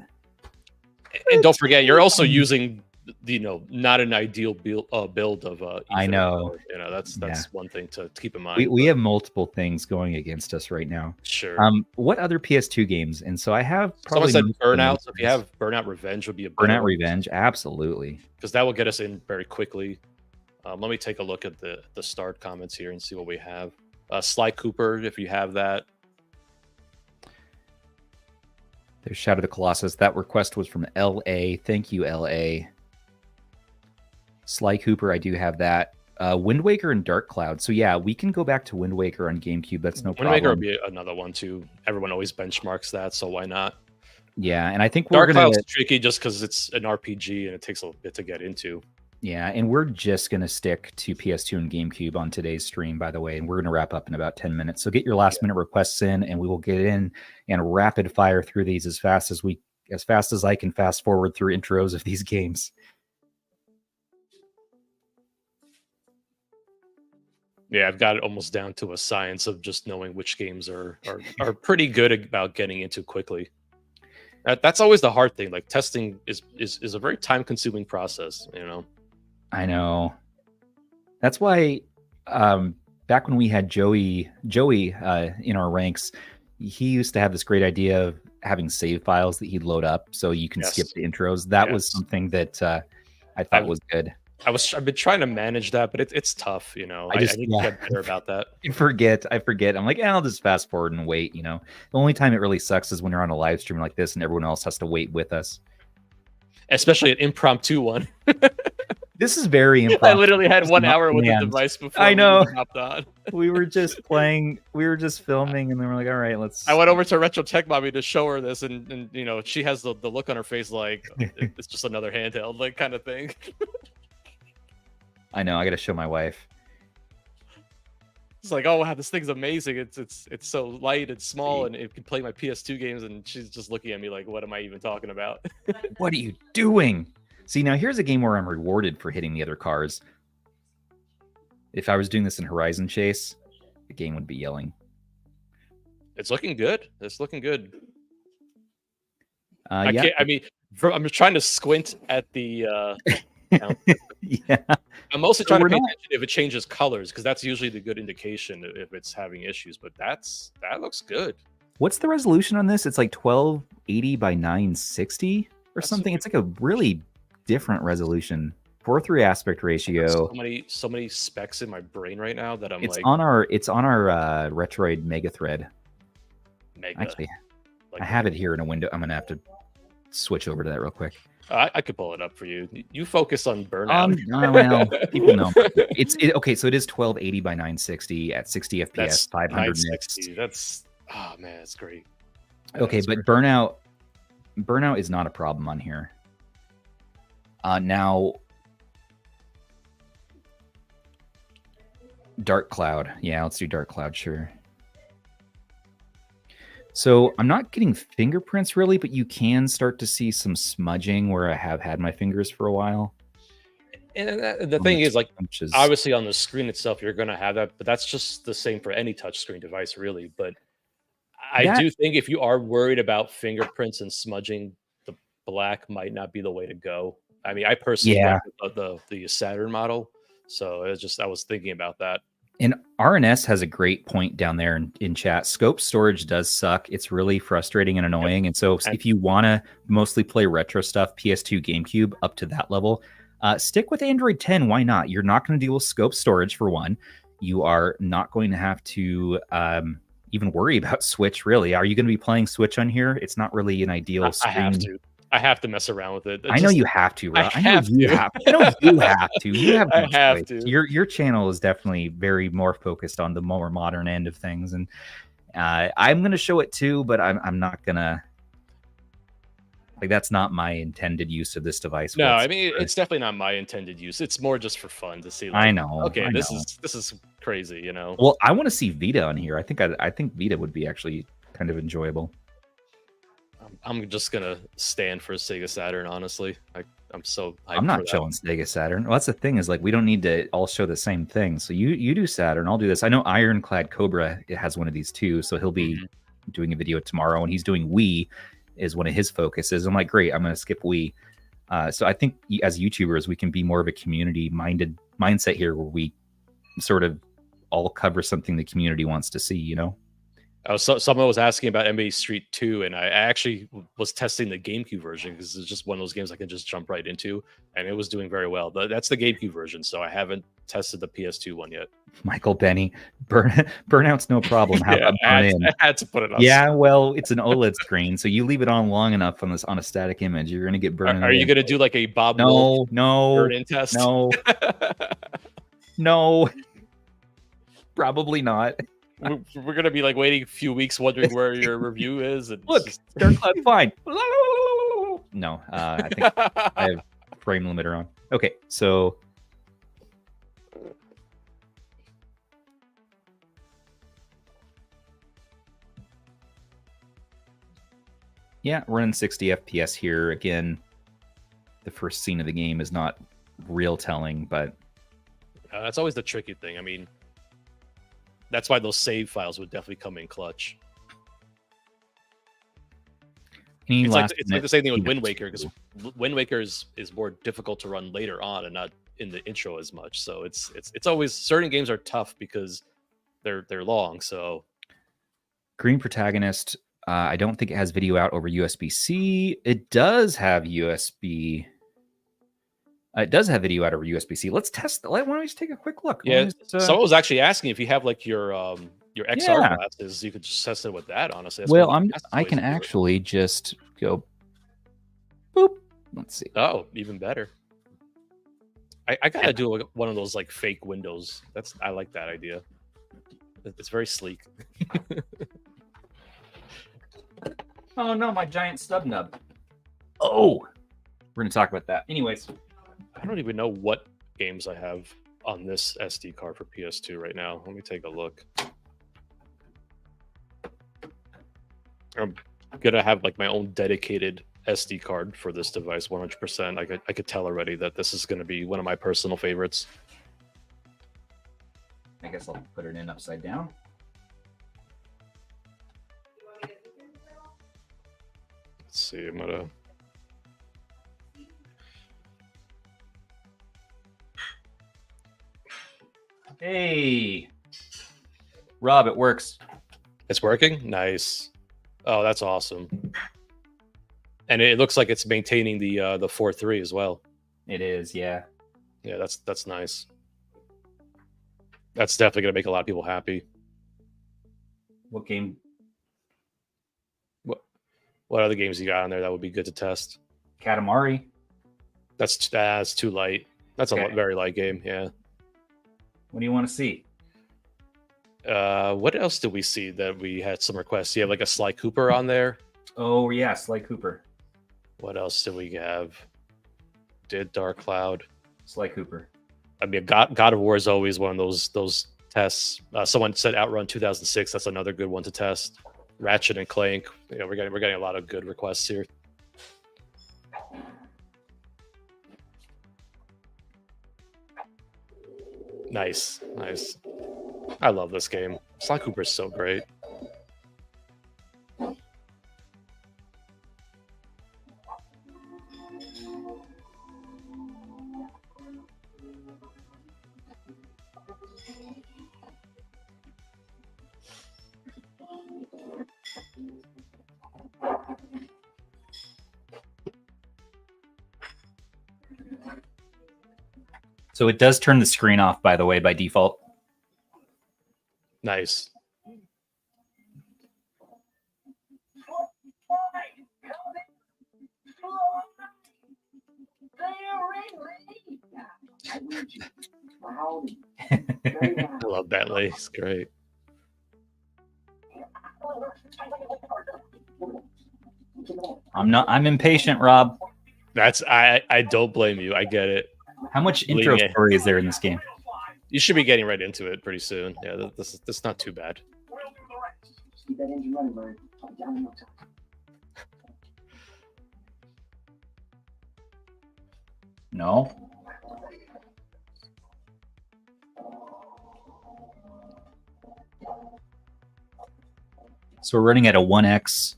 And don't forget, you're also using, not an ideal build of Ethernet. I know. That's one thing to keep in mind. We have multiple things going against us right now. Sure. What other PS2 games? And so I have probably someone said Burnout. So if you have Burnout Revenge, would be a Burnout Revenge, absolutely, because that will get us in very quickly. Let me take a look at the start comments here and see what we have. Sly Cooper, if you have that. There's Shadow of the Colossus. That request was from LA. Thank you, LA. Sly Cooper, I do have that. Wind Waker and Dark Cloud. So yeah, we can go back to Wind Waker on GameCube. That's no problem. Wind Waker would be another one too. Everyone always benchmarks that, so why not? Yeah, and I think Dark Cloud's tricky just because it's an RPG and it takes a bit to get into. Yeah, and we're just going to stick to PS2 and GameCube on today's stream, by the way, and we're going to wrap up in about 10 minutes. So get your last-minute requests in, and we will get in and rapid fire through these as fast as I can fast forward through intros of these games. Yeah, I've got it almost down to a science of just knowing which games are pretty good about getting into quickly. That's always the hard thing. Like testing is a very time-consuming process, I know. That's why back when we had Joey in our ranks, he used to have this great idea of having save files that he'd load up so you can skip the intros. That was something that I thought was good. I've been trying to manage that, but it's tough, I need to get better about that. I forget. I'm like, I'll just fast forward and wait, The only time it really sucks is when you're on a live stream like this and everyone else has to wait with us. Especially an impromptu one. This is very impromptu. I literally had 1 hour with the device before I know. we hopped on. We were just playing, we were just filming, and then we're like, all right, let's... I went over to Retro Tech Mommy to show her this, and she has the look on her face like, it's just another handheld, like, kind of thing. I know, I gotta show my wife. It's like, oh wow, this thing's amazing. It's so light and small, and it can play my PS2 games, and she's just looking at me like, what am I even talking about? What are you doing? See, now here's a game where I'm rewarded for hitting the other cars. If I was doing this in Horizon Chase, the game would be yelling. It's looking good. It's looking good. Yeah. I'm just trying to squint at the... Yeah, I'm mostly trying to pay attention if it changes colors, because that's usually the good indication if it's having issues. But that looks good. What's the resolution on this? It's like 1280 by 960 or something. It's like a really different resolution. 4:3 aspect ratio. So many specs in my brain right now that it's on our Retroid Mega thread. Actually, I have it here in a window. I'm gonna have to switch over to that real quick. I could pull it up for you. You focus on Burnout. Well, people know. Okay. So it is 1280 by 960 at 60 FPS, that's 500 nits. That's that's great. Okay, but great. Burnout is not a problem on here. Now, Dark Cloud. Yeah, let's do Dark Cloud, sure. So I'm not getting fingerprints really, but you can start to see some smudging where I have had my fingers for a while. And the thing is, like, obviously on the screen itself, you're going to have that, but that's just the same for any touchscreen device, really. But I do think if you are worried about fingerprints and smudging, the black might not be the way to go. I mean, I personally went with the Saturn model, so it's just I was thinking about that. And RNS has a great point down there in chat. Scope storage does suck. It's really frustrating and annoying. And so if you want to mostly play retro stuff, PS2, GameCube, up to that level, stick with Android 10. Why not? You're not going to deal with scope storage, for one. You are not going to have to even worry about Switch, really. Are you going to be playing Switch on here? It's not really an ideal screen. I have to mess around with it. I know you have to, Rob. I know you have to. You have to. You have I have to. Your channel is definitely very more focused on the more modern end of things, and I'm going to show it too, but I'm not going to. Like, that's not my intended use of this device. No, I mean, it's definitely not my intended use. It's more just for fun to see. Like, I know. Okay, this is crazy, you know. Well, I want to see Vita on here. I think Vita would be actually kind of enjoyable. I'm just gonna stand for Sega Saturn, honestly. I'm so hyped. I'm not showing Sega Saturn. Well, that's the thing, is like we don't need to all show the same thing. So you do Saturn, I'll do this. I know Ironclad Cobra has one of these too, so he'll be doing a video tomorrow, and he's doing Wii is one of his focuses. I'm like, great, I'm gonna skip Wii. So I think as YouTubers, we can be more of a community-minded mindset here, where we sort of all cover something the community wants to see, you know. Someone was asking about NBA Street 2, and I actually was testing the GameCube version because it's just one of those games I can just jump right into, and it was doing very well. That's the GameCube version, so I haven't tested the PS2 one yet. Michael Benny, burnout's no problem. Yeah, I had to put it on. Yeah, well, it's an OLED screen, so you leave it on long enough on a static image, you're gonna get burned. Are you gonna do like a Bob? No, burn-in test? No, no, probably not. We're gonna be like waiting a few weeks, wondering where your review is. And look, Dark Cloud, fine. No, I think I have frame limiter on. Okay, so yeah, running 60 FPS here. Again, the first scene of the game is not real telling, but that's always the tricky thing. I mean, that's why those save files would definitely come in clutch. It's like the same thing with Wind Waker, because Wind Waker is more difficult to run later on and not in the intro as much. So it's always, certain games are tough because they're long. So Green Protagonist, I don't think it has video out over USB-C. It does have USB. It does have video out over USB-C. Let's test that. Why don't we just take a quick look? Yeah, someone was actually asking if you have like your XR glasses, you could just test it with that. Honestly, I can actually just go boop. Let's see. Oh, even better. I gotta do one of those like fake windows. I like that idea. It's very sleek. Oh no, my giant stub nub. Oh, we're gonna talk about that. Anyways. I don't even know what games I have on this SD card for PS2 right now. Let me take a look. I'm gonna have like my own dedicated SD card for this device, 100%. I could tell already that this is gonna be one of my personal favorites. I guess I'll put it in upside down. Let's see, I'm gonna... Hey, Rob, it works. It's working? Nice. Oh, that's awesome. And it looks like it's maintaining the 4.3 as well. It is, yeah. Yeah, that's nice. That's definitely gonna make a lot of people happy. What game? What other games you got on there that would be good to test? Katamari. That's too light. That's a very light game, yeah. What do you want to see? What else did we see that we had some requests? You have like a Sly Cooper on there. Oh yeah, Sly Cooper. What else did we have? Did Dark Cloud? Sly Cooper. I mean, God of War is always one of those tests. Someone said Outrun 2006. That's another good one to test. Ratchet and Clank. We're getting a lot of good requests here. Nice. I love this game. Sly Cooper's so great. So it does turn the screen off, by the way, by default. Nice. I love Bentley. It's great. I'm impatient, Rob. I don't blame you. I get it. How much intro story is there in this game? You should be getting right into it pretty soon. Yeah, this is not too bad. No. So we're running at a 1x.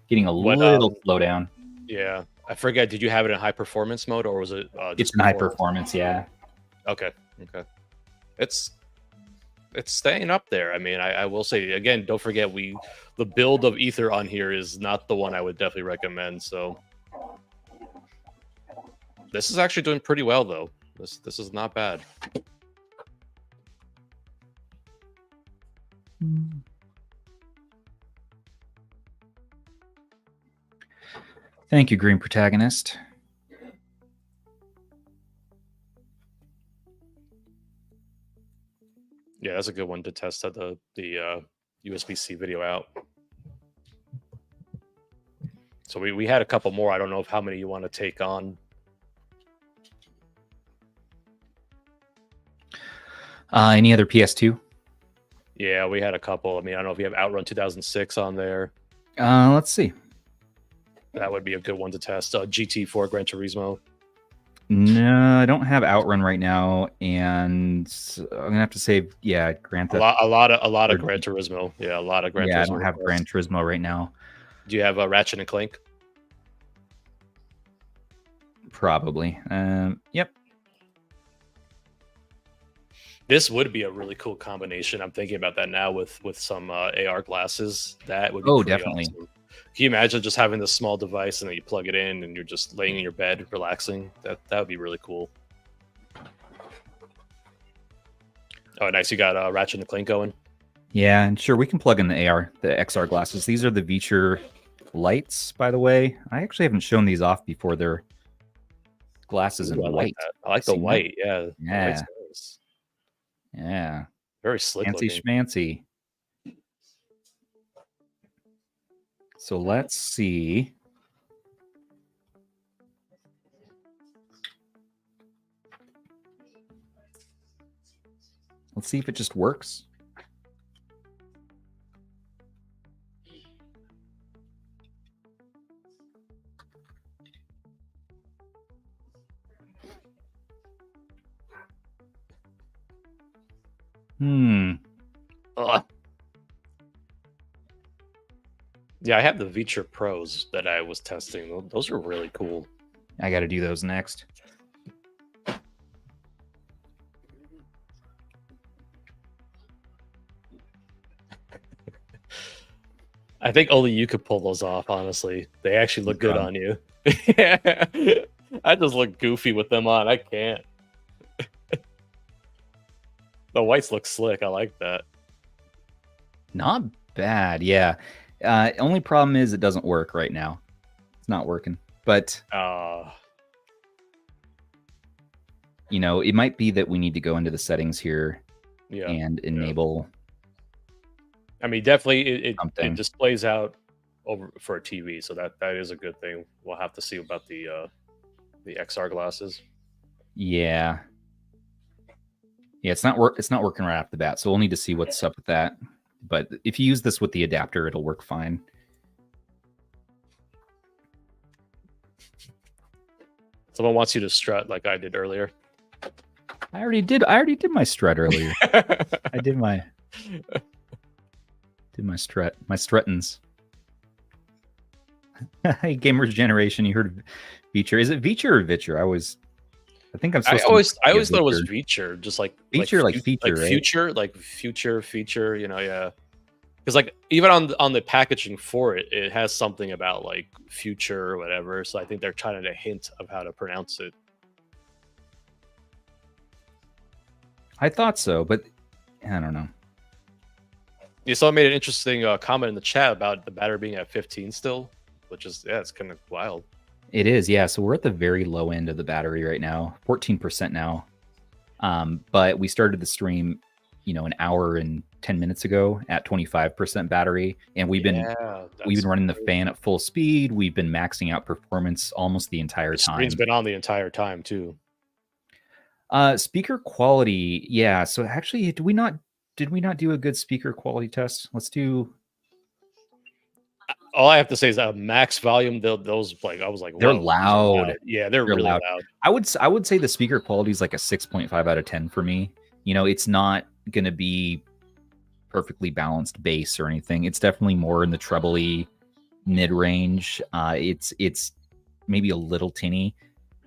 Getting a little slowdown. Yeah. I forget, did you have it in high performance mode or was it it's in high performance, yeah. Okay. It's staying up there. I mean, I will say again, don't forget the build of Ether on here is not the one I would definitely recommend. So this is actually doing pretty well though. This is not bad. Thank you, Green Protagonist. Yeah, that's a good one to test the USB-C video out. So we had a couple more. I don't know how many you want to take on. Any other PS2? Yeah, we had a couple. I mean, I don't know if you have Outrun 2006 on there. Let's see. That would be a good one to test. GT4 Gran Turismo. No, I don't have Outrun right now, and I'm gonna have to say, yeah, Gran Theft. A lot of Gran Turismo. Yeah, a lot of Gran Turismo. Yeah, I don't have Gran Turismo right now. Do you have Ratchet and Clank? Probably. Yep. This would be a really cool combination. I'm thinking about that now with some AR glasses. That would be definitely. Awesome. Can you imagine just having this small device and then you plug it in and you're just laying in your bed relaxing? That would be really cool. Oh, nice. You got Ratchet and Clank going? Yeah, and sure, we can plug in the XR glasses. These are the Veacher lights, by the way. I actually haven't shown these off before. They're glasses in white. I like the white. Yeah. Yeah. Nice. Yeah. Very slick. Fancy schmancy. So let's see. Let's see if it just works. Yeah, I have the Veacher Pros that I was testing. Those are really cool. I got to do those next. I think only you could pull those off, honestly. They actually look good on you. I just look goofy with them on. I can't. The whites look slick. I like that. Not bad, yeah. Only problem is it doesn't work right now. It's not working. But you know, it might be that we need to go into the settings here and enable. I mean, definitely it displays out over for a TV, so that is a good thing. We'll have to see about the XR glasses. Yeah. Yeah, it's not working right off the bat, so we'll need to see what's up with that. But if you use this with the adapter, it'll work fine. Someone wants you to strut like I did earlier. I already did my strut earlier. I did my strut, my struttins. Hey, Gamers Generation, you heard Feature. Is it Feature or Vitcher? I always thought it was feature, just like feature, like feature, right? future, like feature. You know, yeah. Because like even on the packaging for it, it has something about like future or whatever. So I think they're trying to hint of how to pronounce it. I thought so, but I don't know. Yeah, someone made an interesting comment in the chat about the battery being at 15 still, which is it's kind of wild. It is, yeah. So we're at the very low end of the battery right now, 14% now. But we started the stream, an hour and 10 minutes ago at 25% battery, and we've been running the fan at full speed. We've been maxing out performance almost the entire time. The screen's been on the entire time too. Speaker quality, yeah. So actually, did we not do a good speaker quality test? Let's do. All I have to say is that max volume, those like I was like, they're loud. Yeah, they're really loud. I would say the speaker quality is like a 6.5 out of 10 for me. It's not gonna be perfectly balanced bass or anything. It's definitely more in the trebly mid range. It's maybe a little tinny,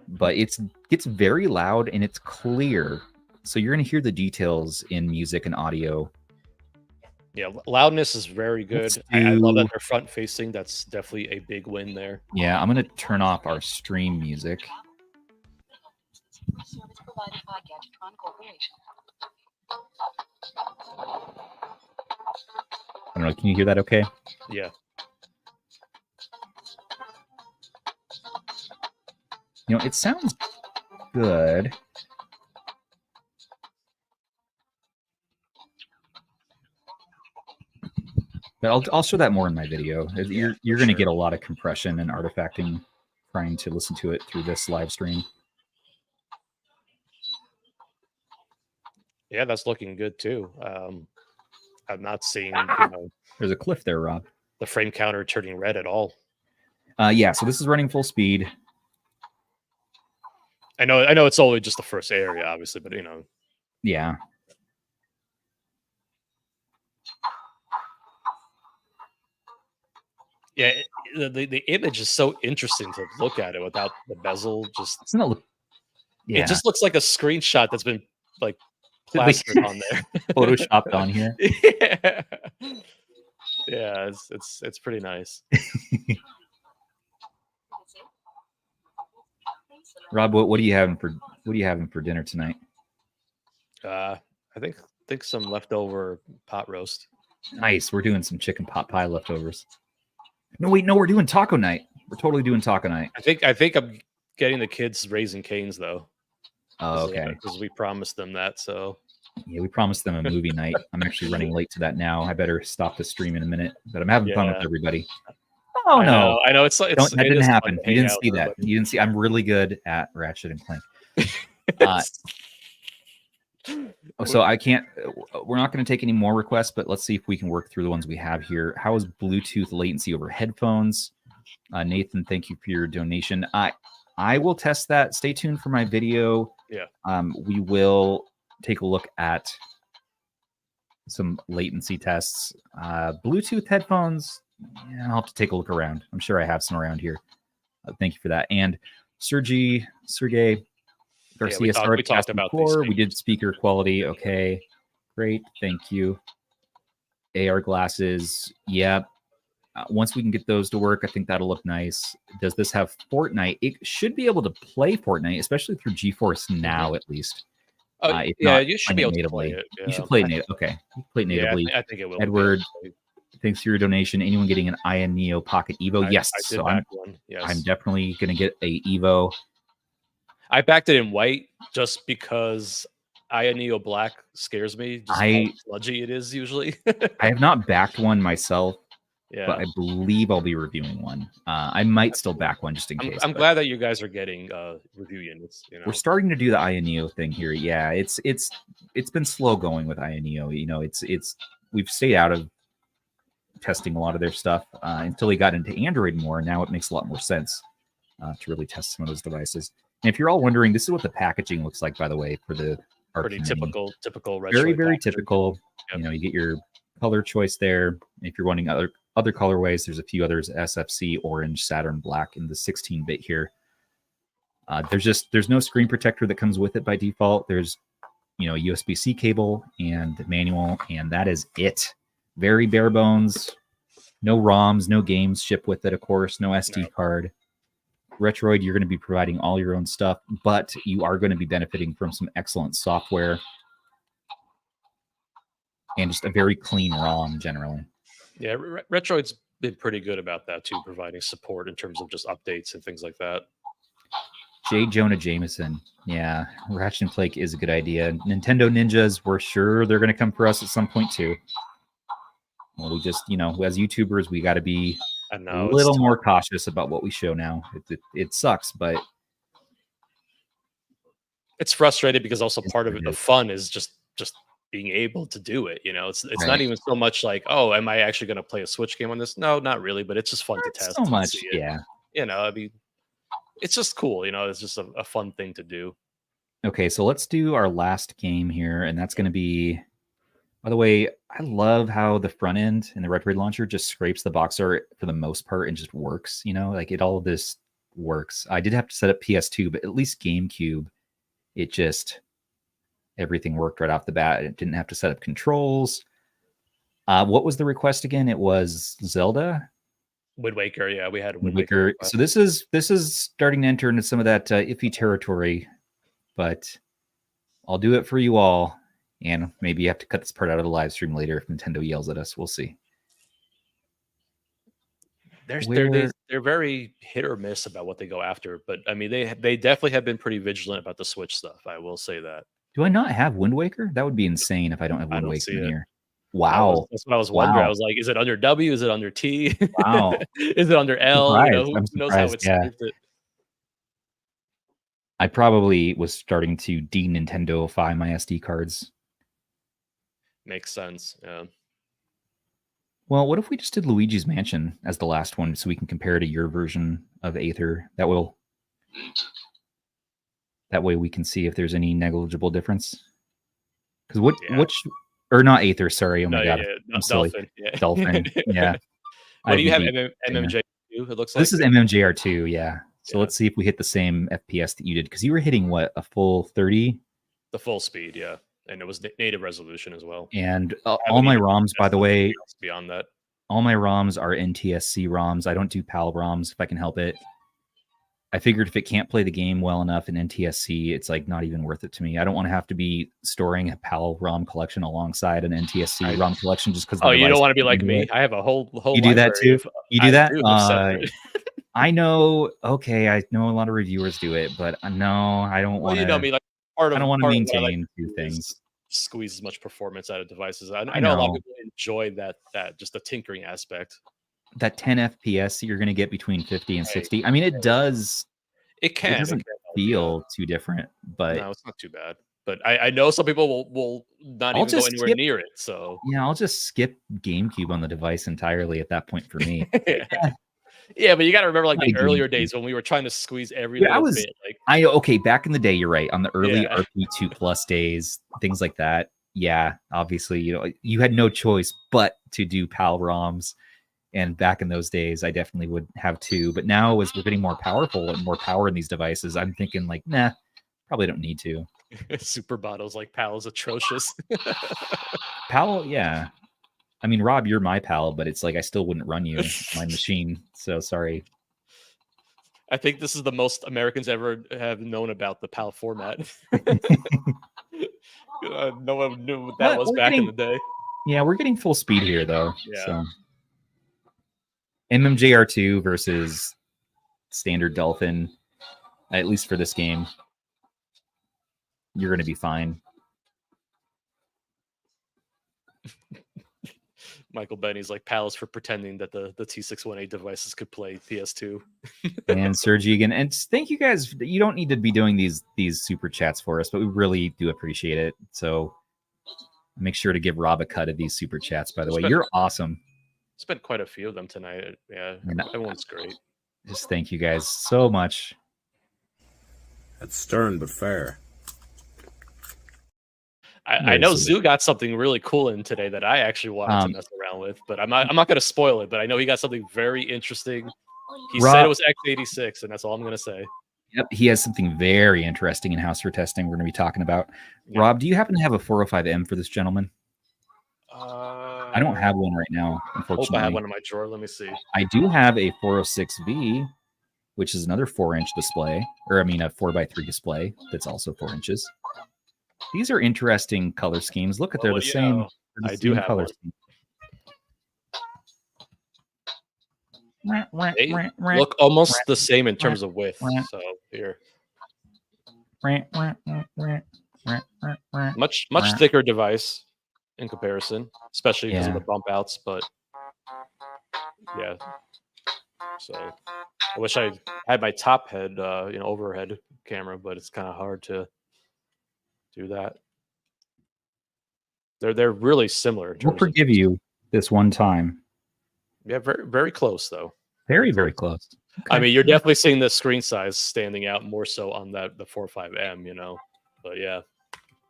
but it's very loud and it's clear. So you're gonna hear the details in music and audio. Yeah, loudness is very good. I love that they're front facing. That's definitely a big win there. Yeah, I'm gonna turn off our stream music. I don't know. Can you hear that okay? Yeah. It sounds good. But I'll show that more in my video. You're going to get a lot of compression and artifacting trying to listen to it through this live stream. Yeah, that's looking good too. I'm not seeing, There's a cliff there, Rob. The frame counter turning red at all. Yeah, so this is running full speed. I know it's only just the first area, obviously, but Yeah. Yeah, the image is so interesting to look at it without the bezel. It just looks like a screenshot that's been like plastered on there, photoshopped on here. Yeah, it's pretty nice. Rob, what are you having for dinner tonight? I think some leftover pot roast. Nice. We're doing some chicken pot pie leftovers. No, wait, no, we're doing taco night. We're totally doing taco night. I think I'm getting the kids Raising Canes though. Oh, okay. Because we promised them that. So yeah, we promised them a movie night. I'm actually running late to that now. I better stop the stream in a minute. But I'm having fun with everybody. Oh no! I know. That didn't happen. You didn't see that. You didn't see. I'm really good at Ratchet and Clank. So I can't. We're not going to take any more requests, but let's see if we can work through the ones we have here. How is Bluetooth latency over headphones? Nathan, thank you for your donation. I will test that. Stay tuned for my video. Yeah. We will take a look at some latency tests. Bluetooth headphones. Yeah, I'll have to take a look around. I'm sure I have some around here. Thank you for that. And Sergey Garcia started talked about before. We did speaker quality. Okay, great. Thank you. AR glasses. Yep. Once we can get those to work, I think that'll look nice. Does this have Fortnite? It should be able to play Fortnite, especially through GeForce Now, at least. You should be able to play it. Yeah. You should play native. Okay, you play natively. Yeah, I think it will. Edward, thanks for your donation. Anyone getting an Aya Neo Pocket Evo? Yes. I did back one. Yes. I'm definitely going to get a Evo. I backed it in white just because Aya Neo Black scares me. Just how sludgy it is usually. I have not backed one myself. Yeah. But I believe I'll be reviewing one. I might still back one just in case. I'm glad that you guys are getting review units. You know, we're starting to do the Ioneo thing here. Yeah, it's been slow going with Ioneo. You know, we've stayed out of testing a lot of their stuff until we got into Android more. Now it makes a lot more sense to really test some of those devices. And if you're all wondering, this is what the packaging looks like, by the way, for the pretty typical Retroid very packaging. typical. Yep. You know, you get your color choice there. If you're wanting other colorways, there's a few others: SFC, orange, Saturn black, and the 16-bit here. There's no screen protector that comes with it by default. There's USB-C cable and manual, and that is it. Very bare bones. No ROMs, no games ship with it, of course. No SD card. Retroid, you're going to be providing all your own stuff, but you are going to be benefiting from some excellent software and just a very clean ROM generally. Yeah, Retroid's been pretty good about that too, providing support in terms of just updates and things like that. J. Jonah Jameson. Yeah, Ratchet and Clank is a good idea. Nintendo Ninjas, we're sure they're going to come for us at some point too. Well, we just, as YouTubers, we got to be a little more cautious about what we show now. It sucks, but it's frustrating because also part of it, the fun is just being able to do it. It's right. Not even so much like, oh, am I actually going to play a Switch game on this? No, not really, but it's just fun to test. So much, yeah. I mean, it's just cool. It's just a fun thing to do. Okay, so let's do our last game here, and that's going to be. By the way, I love how the front end in the Retroid Launcher just scrapes the box art for the most part and just works. Like all of this works. I did have to set up PS2, but at least GameCube, it just everything worked right off the bat. It didn't have to set up controls. What was the request again? It was Zelda. Wind Waker, yeah, we had Wind Waker. So this is starting to enter into some of that iffy territory, but I'll do it for you all. And maybe you have to cut this part out of the live stream later if Nintendo yells at us. We'll see. They're very hit or miss about what they go after, but I mean they definitely have been pretty vigilant about the Switch stuff. I will say that. Do I not have Wind Waker? That would be insane if I don't have Wind Waker in here. Wow, that's what I was wondering. I was like, is it under W? Is it under T? Wow, is it under L? Who knows how it's saved it? I probably was starting to de-Nintendo-ify my SD cards. Makes sense. Yeah. Well, what if we just did Luigi's Mansion as the last one so we can compare to your version of Aether? That way we can see if there's any negligible difference. Because or not Aether, sorry. Oh my God. I'm silly. Dolphin. Yeah. Dolphin. Yeah. What do you have? MMJ2, it looks like. This is MMJR2, yeah. So let's see if we hit the same FPS that you did. Because you were hitting what, a full 30? The full speed, yeah. And it was native resolution as well. And all my ROMs, by the way, beyond that, all my ROMs are NTSC ROMs. I don't do PAL ROMs if I can help it. I figured if it can't play the game well enough in NTSC, it's like not even worth it to me. I don't want to have to be storing a PAL ROM collection alongside an NTSC ROM collection just because. Oh, you don't want to be like me. I have a whole. You do that too. You do that. I know. Okay, I know a lot of reviewers do it, but no, I don't want to. You know me, like. I don't want to maintain two things. Squeeze as much performance out of devices. I know a lot of people enjoy that just the tinkering aspect. That 10 FPS that you're going to get between 50 and 60. I mean, it does. It doesn't feel too different, but no, it's not too bad. But I know some people will not even go anywhere near it. So yeah, I'll just skip GameCube on the device entirely at that point for me. Yeah, but you got to remember, like the earlier days when we were trying to squeeze every little bit. Like, back in the day, you're right. On the early RP2 Plus days, things like that. Yeah, obviously, you had no choice but to do PAL ROMs. And back in those days, I definitely would have to. But now, as we're getting more powerful and more power in these devices, I'm thinking like, nah, probably don't need to. Super bottles like PAL is atrocious. PAL, yeah. I mean, Rob, you're my pal, but it's like I still wouldn't run you my machine. So sorry. I think this is the most Americans ever have known about the PAL format. No one knew what that was back in the day. Yeah, we're getting full speed here, though. Yeah. So. MMJR2 versus standard Dolphin, at least for this game, you're going to be fine. Michael Benny's like palace for pretending that the T618 devices could play PS2. And Sergi again, and thank you guys. You don't need to be doing these super chats for us, but we really do appreciate it. So make sure to give Rob a cut of these super chats. By the way, you're awesome. Spent quite a few of them tonight. Yeah, everyone's great. Just thank you guys so much. That's stern but fair. I know Zoo got something really cool in today that I actually wanted to mess around with, but I'm not going to spoil it. But I know he got something very interesting. He said it was x86, and that's all I'm going to say. Yep, he has something very interesting in house for testing we're going to be talking about. Yeah. Rob, do you happen to have a 405M for this gentleman? I don't have one right now, unfortunately. I have one in my drawer. Let me see. I do have a 406V, which is another 4-inch display, or I mean a 4x3 display that's also 4 inches. These are interesting color schemes. Look at they're the same. I do have color scheme. They look almost the same in terms of width. So here, much thicker device in comparison, especially because of the bump outs. But yeah, so I wish I had my top head, overhead camera, but it's kind of hard to do that. They're really similar. We'll forgive you this one time. Yeah, very very close though. Very close. Okay. I mean, you're definitely seeing the screen size standing out more so on the 45M, But yeah,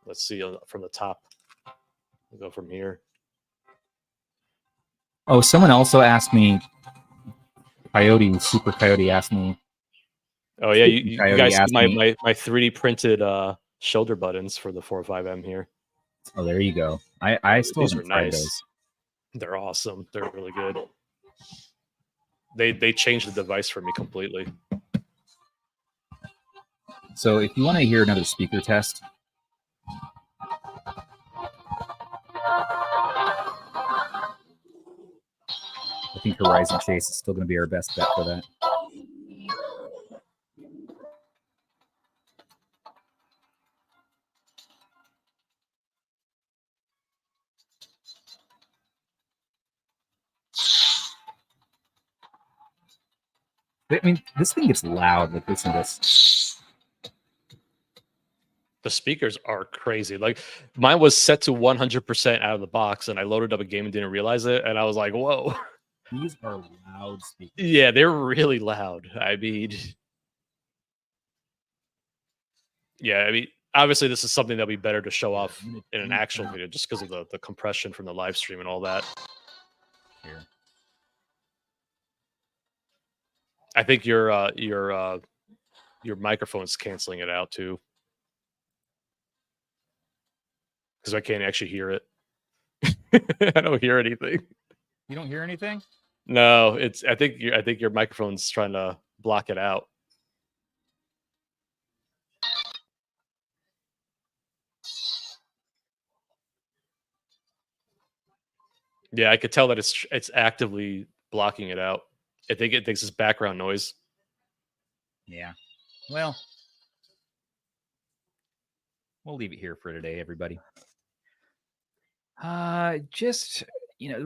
let's see from the top. We'll go from here. Oh, someone also asked me. Super Coyote asked me. Oh yeah, you guys see my 3D printed shoulder buttons for the 45M here. Oh, there you go. I still These are nice. They're awesome. They're really good. They changed the device for me completely. So if you want to hear another speaker test, I think Horizon Chase is still going to be our best bet for that. I mean, this thing gets loud. Like, listen to this. The speakers are crazy. Like, mine was set to 100% out of the box, and I loaded up a game and didn't realize it, and I was like, whoa. These are loud speakers. Yeah, they're really loud. I mean, obviously this is something that'll be better to show off in an actual video just because of the compression from the live stream and all that. Here. I think your microphone's canceling it out too, because I can't actually hear it. I don't hear anything. You don't hear anything? No, I think your microphone's trying to block it out. Yeah, I could tell that it's actively blocking it out. I think it thinks it's background noise. Yeah. Well, we'll leave it here for today, everybody. There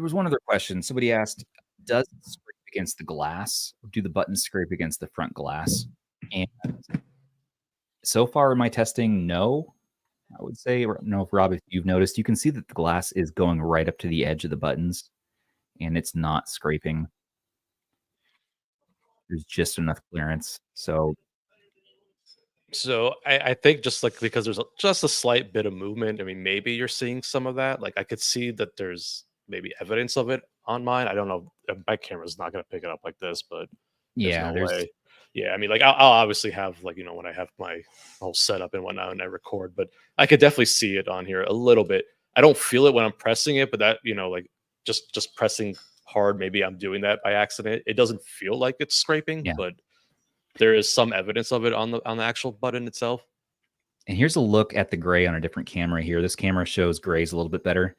was one other question. Somebody asked, does it scrape against the glass? Do the buttons scrape against the front glass? And so far in my testing, no. I would say, no, Rob, if you've noticed, you can see that the glass is going right up to the edge of the buttons, and it's not scraping. There's just enough clearance. So I think just like because there's just a slight bit of movement. I mean, maybe you're seeing some of that. Like I could see that there's maybe evidence of it on mine. I don't know. My camera's not going to pick it up like this, but yeah, there's no way. Yeah, I mean, like I'll obviously have when I have my whole setup and whatnot and I record, but I could definitely see it on here a little bit. I don't feel it when I'm pressing it, but that like just pressing hard, maybe I'm doing that by accident. It doesn't feel like it's scraping, but there is some evidence of it on the actual button itself. And here's a look at the gray on a different camera here. This camera shows grays a little bit better.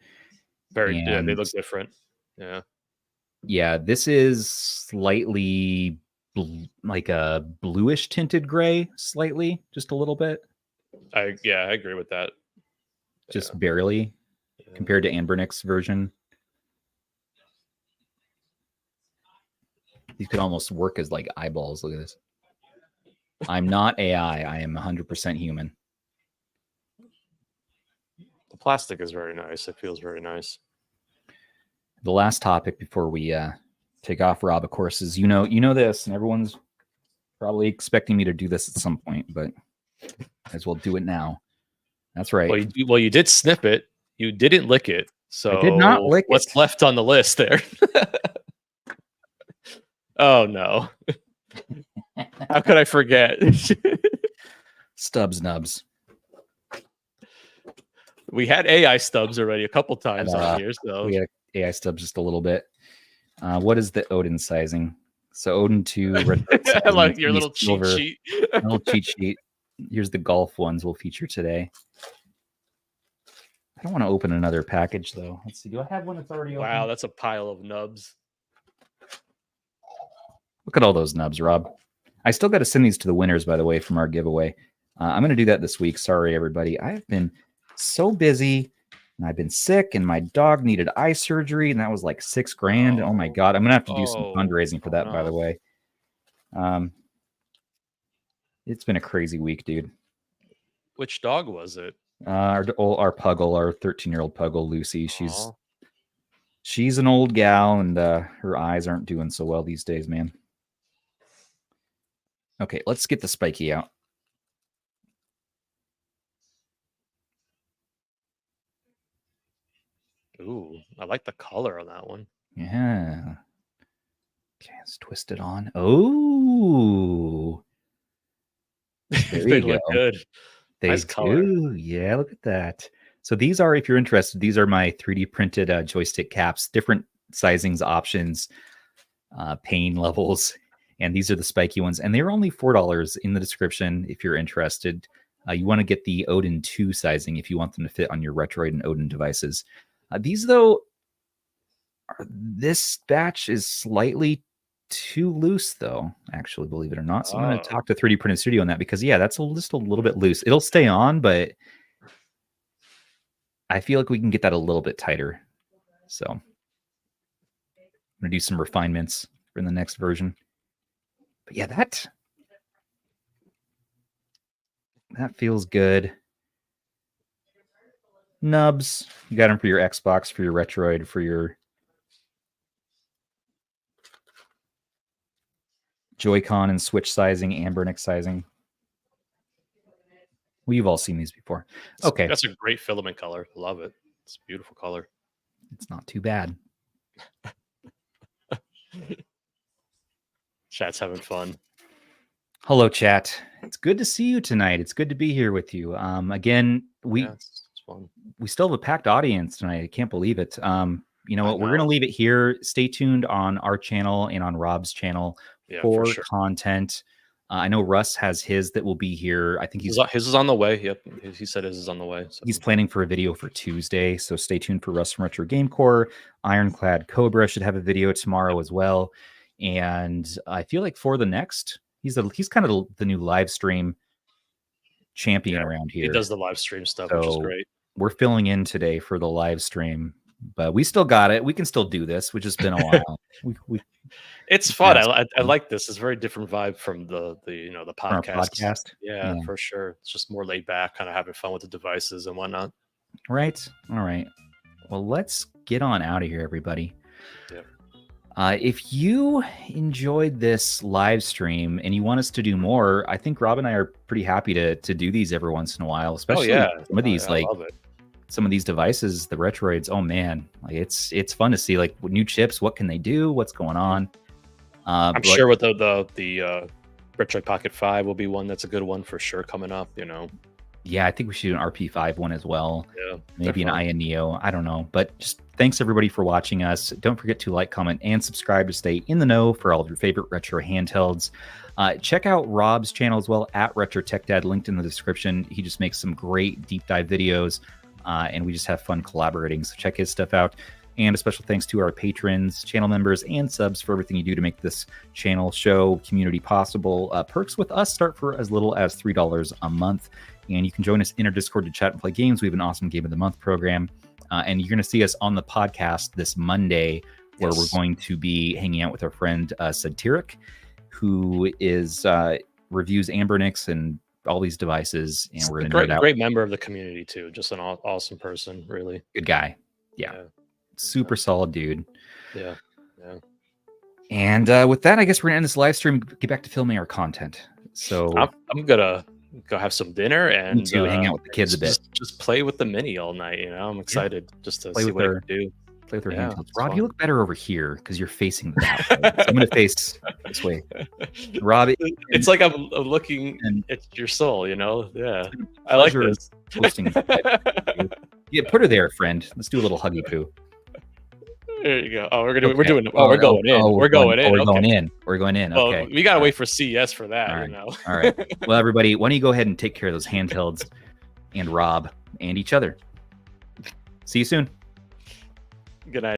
Yeah, they look different. Yeah, this is slightly like a bluish tinted gray, slightly, just a little bit. I agree with that. Just barely compared to Ambernick's version. These could almost work as like eyeballs. Look at this. I'm not AI. I am 100% human. The plastic is very nice. It feels very nice. The last topic before we take off, Rob, of course, is you know this, and everyone's probably expecting me to do this at some point, but as well do it now. That's right. Well, you did sniff it. You didn't lick it. So I did not lick what's it. left on the list there? Oh no. How could I forget? Stubbs Nubbs. We had AI Stubbs already a couple times on here. So we had AI Stubbs just a little bit. What is the Odin sizing? So Odin 2. I like your little cheat sheet. Little cheat sheet. Here's the golf ones we'll feature today. I don't want to open another package though. Let's see. Do I have one that's already open? Wow, that's a pile of nubs. Look at all those nubs, Rob. I still got to send these to the winners, by the way, from our giveaway. I'm going to do that this week. Sorry, everybody. I've been so busy, and I've been sick, and my dog needed eye surgery, and that was like $6,000. Oh my God. I'm going to have to do some fundraising for that, by the way. It's been a crazy week, dude. Which dog was it? Our Puggle, our 13-year-old Puggle, Lucy. She's an old gal, and her eyes aren't doing so well these days, man. Okay, let's get the spiky out. Ooh, I like the color on that one. Yeah. Okay, let's twist it on. Oh. They look good. They nice do. Color. Yeah, look at that. So these are, if you're interested, these are my 3D printed joystick caps, different sizings, options, pain levels. And these are the spiky ones. And they're only $4 in the description if you're interested. You want to get the Odin 2 sizing if you want them to fit on your Retroid and Odin devices. These, though, this batch is slightly too loose, though, actually, believe it or not. So I'm going to talk to 3D Printed Studio on that because, yeah, that's just a little bit loose. It'll stay on, but I feel like we can get that a little bit tighter. So I'm going to do some refinements in the next version. But yeah, that feels good. Nubs, you got them for your Xbox, for your Retroid, for your Joy-Con and Switch sizing, Ambernic sizing. Well, you've all seen these before. Okay. That's a great filament color. Love it. It's a beautiful color. It's not too bad. Chat's having fun. Hello, chat. It's good to see you tonight. It's good to be here with you. Again, it's fun. We still have a packed audience tonight. I can't believe it. You know what? We're going to leave it here. Stay tuned on our channel and on Rob's channel for content. I know Russ has his that will be here. I think his is on the way. Yep, he said his is on the way. So. He's planning for a video for Tuesday, so stay tuned for Russ from Retro Game Core. Ironclad Cobra should have a video tomorrow as well. And I feel like for the next, he's kind of the new live stream champion around here. He does the live stream stuff, which is great. We're filling in today for the live stream, but we still got it. We can still do this, which has been a while. It's fun. I like this. It's a very different vibe from the podcast. Yeah, for sure. It's just more laid back, kind of having fun with the devices and whatnot. Right. All right. Well, let's get on out of here, everybody. Yeah. If you enjoyed this live stream and you want us to do more, I think Rob and I are pretty happy to do these every once in a while, especially some of these some of these devices, the Retroids. Oh man, like it's fun to see like new chips. What can they do? What's going on? I'm sure with the Retroid Pocket 5 will be one that's a good one for sure coming up. Yeah, I think we should do an RP5 one as well. Yeah, maybe an Aya Neo. I don't know. But just thanks everybody for watching us. Don't forget to like, comment, and subscribe to stay in the know for all of your favorite retro handhelds. Check out Rob's channel as well, at retrotechdad, linked in the description. He just makes some great deep dive videos, and we just have fun collaborating. So check his stuff out. And a special thanks to our patrons, channel members, and subs for everything you do to make this channel, show, community possible. Perks with us start for as little as $3 a month. And you can join us in our Discord to chat and play games. We have an awesome Game of the Month program. And you're going to see us on the podcast this Monday where we're going to be hanging out with our friend Satiric, who is reviews Ambernix and all these devices, and we're going to great member of the community too. Just an awesome person, really good guy. Yeah. Super solid dude. Yeah. And with that, I guess we're gonna end this live stream. Get back to filming our content. So I'm gonna go have some dinner and hang out with the kids a bit. Just play with the Mini all night. I'm excited just to see what I can do. Play with her handhelds. Rob, you look better over here because you're facing the house. So I'm going to face this way. Rob, it's like I'm looking at your soul, Yeah, I like this. Yeah, put her there, friend. Let's do a little huggy poo. There you go. Oh, we're going in. We're going in. Well, okay. We gotta wait for CES for that. All right. Well, everybody, why don't you go ahead and take care of those handhelds and Rob and each other. See you soon.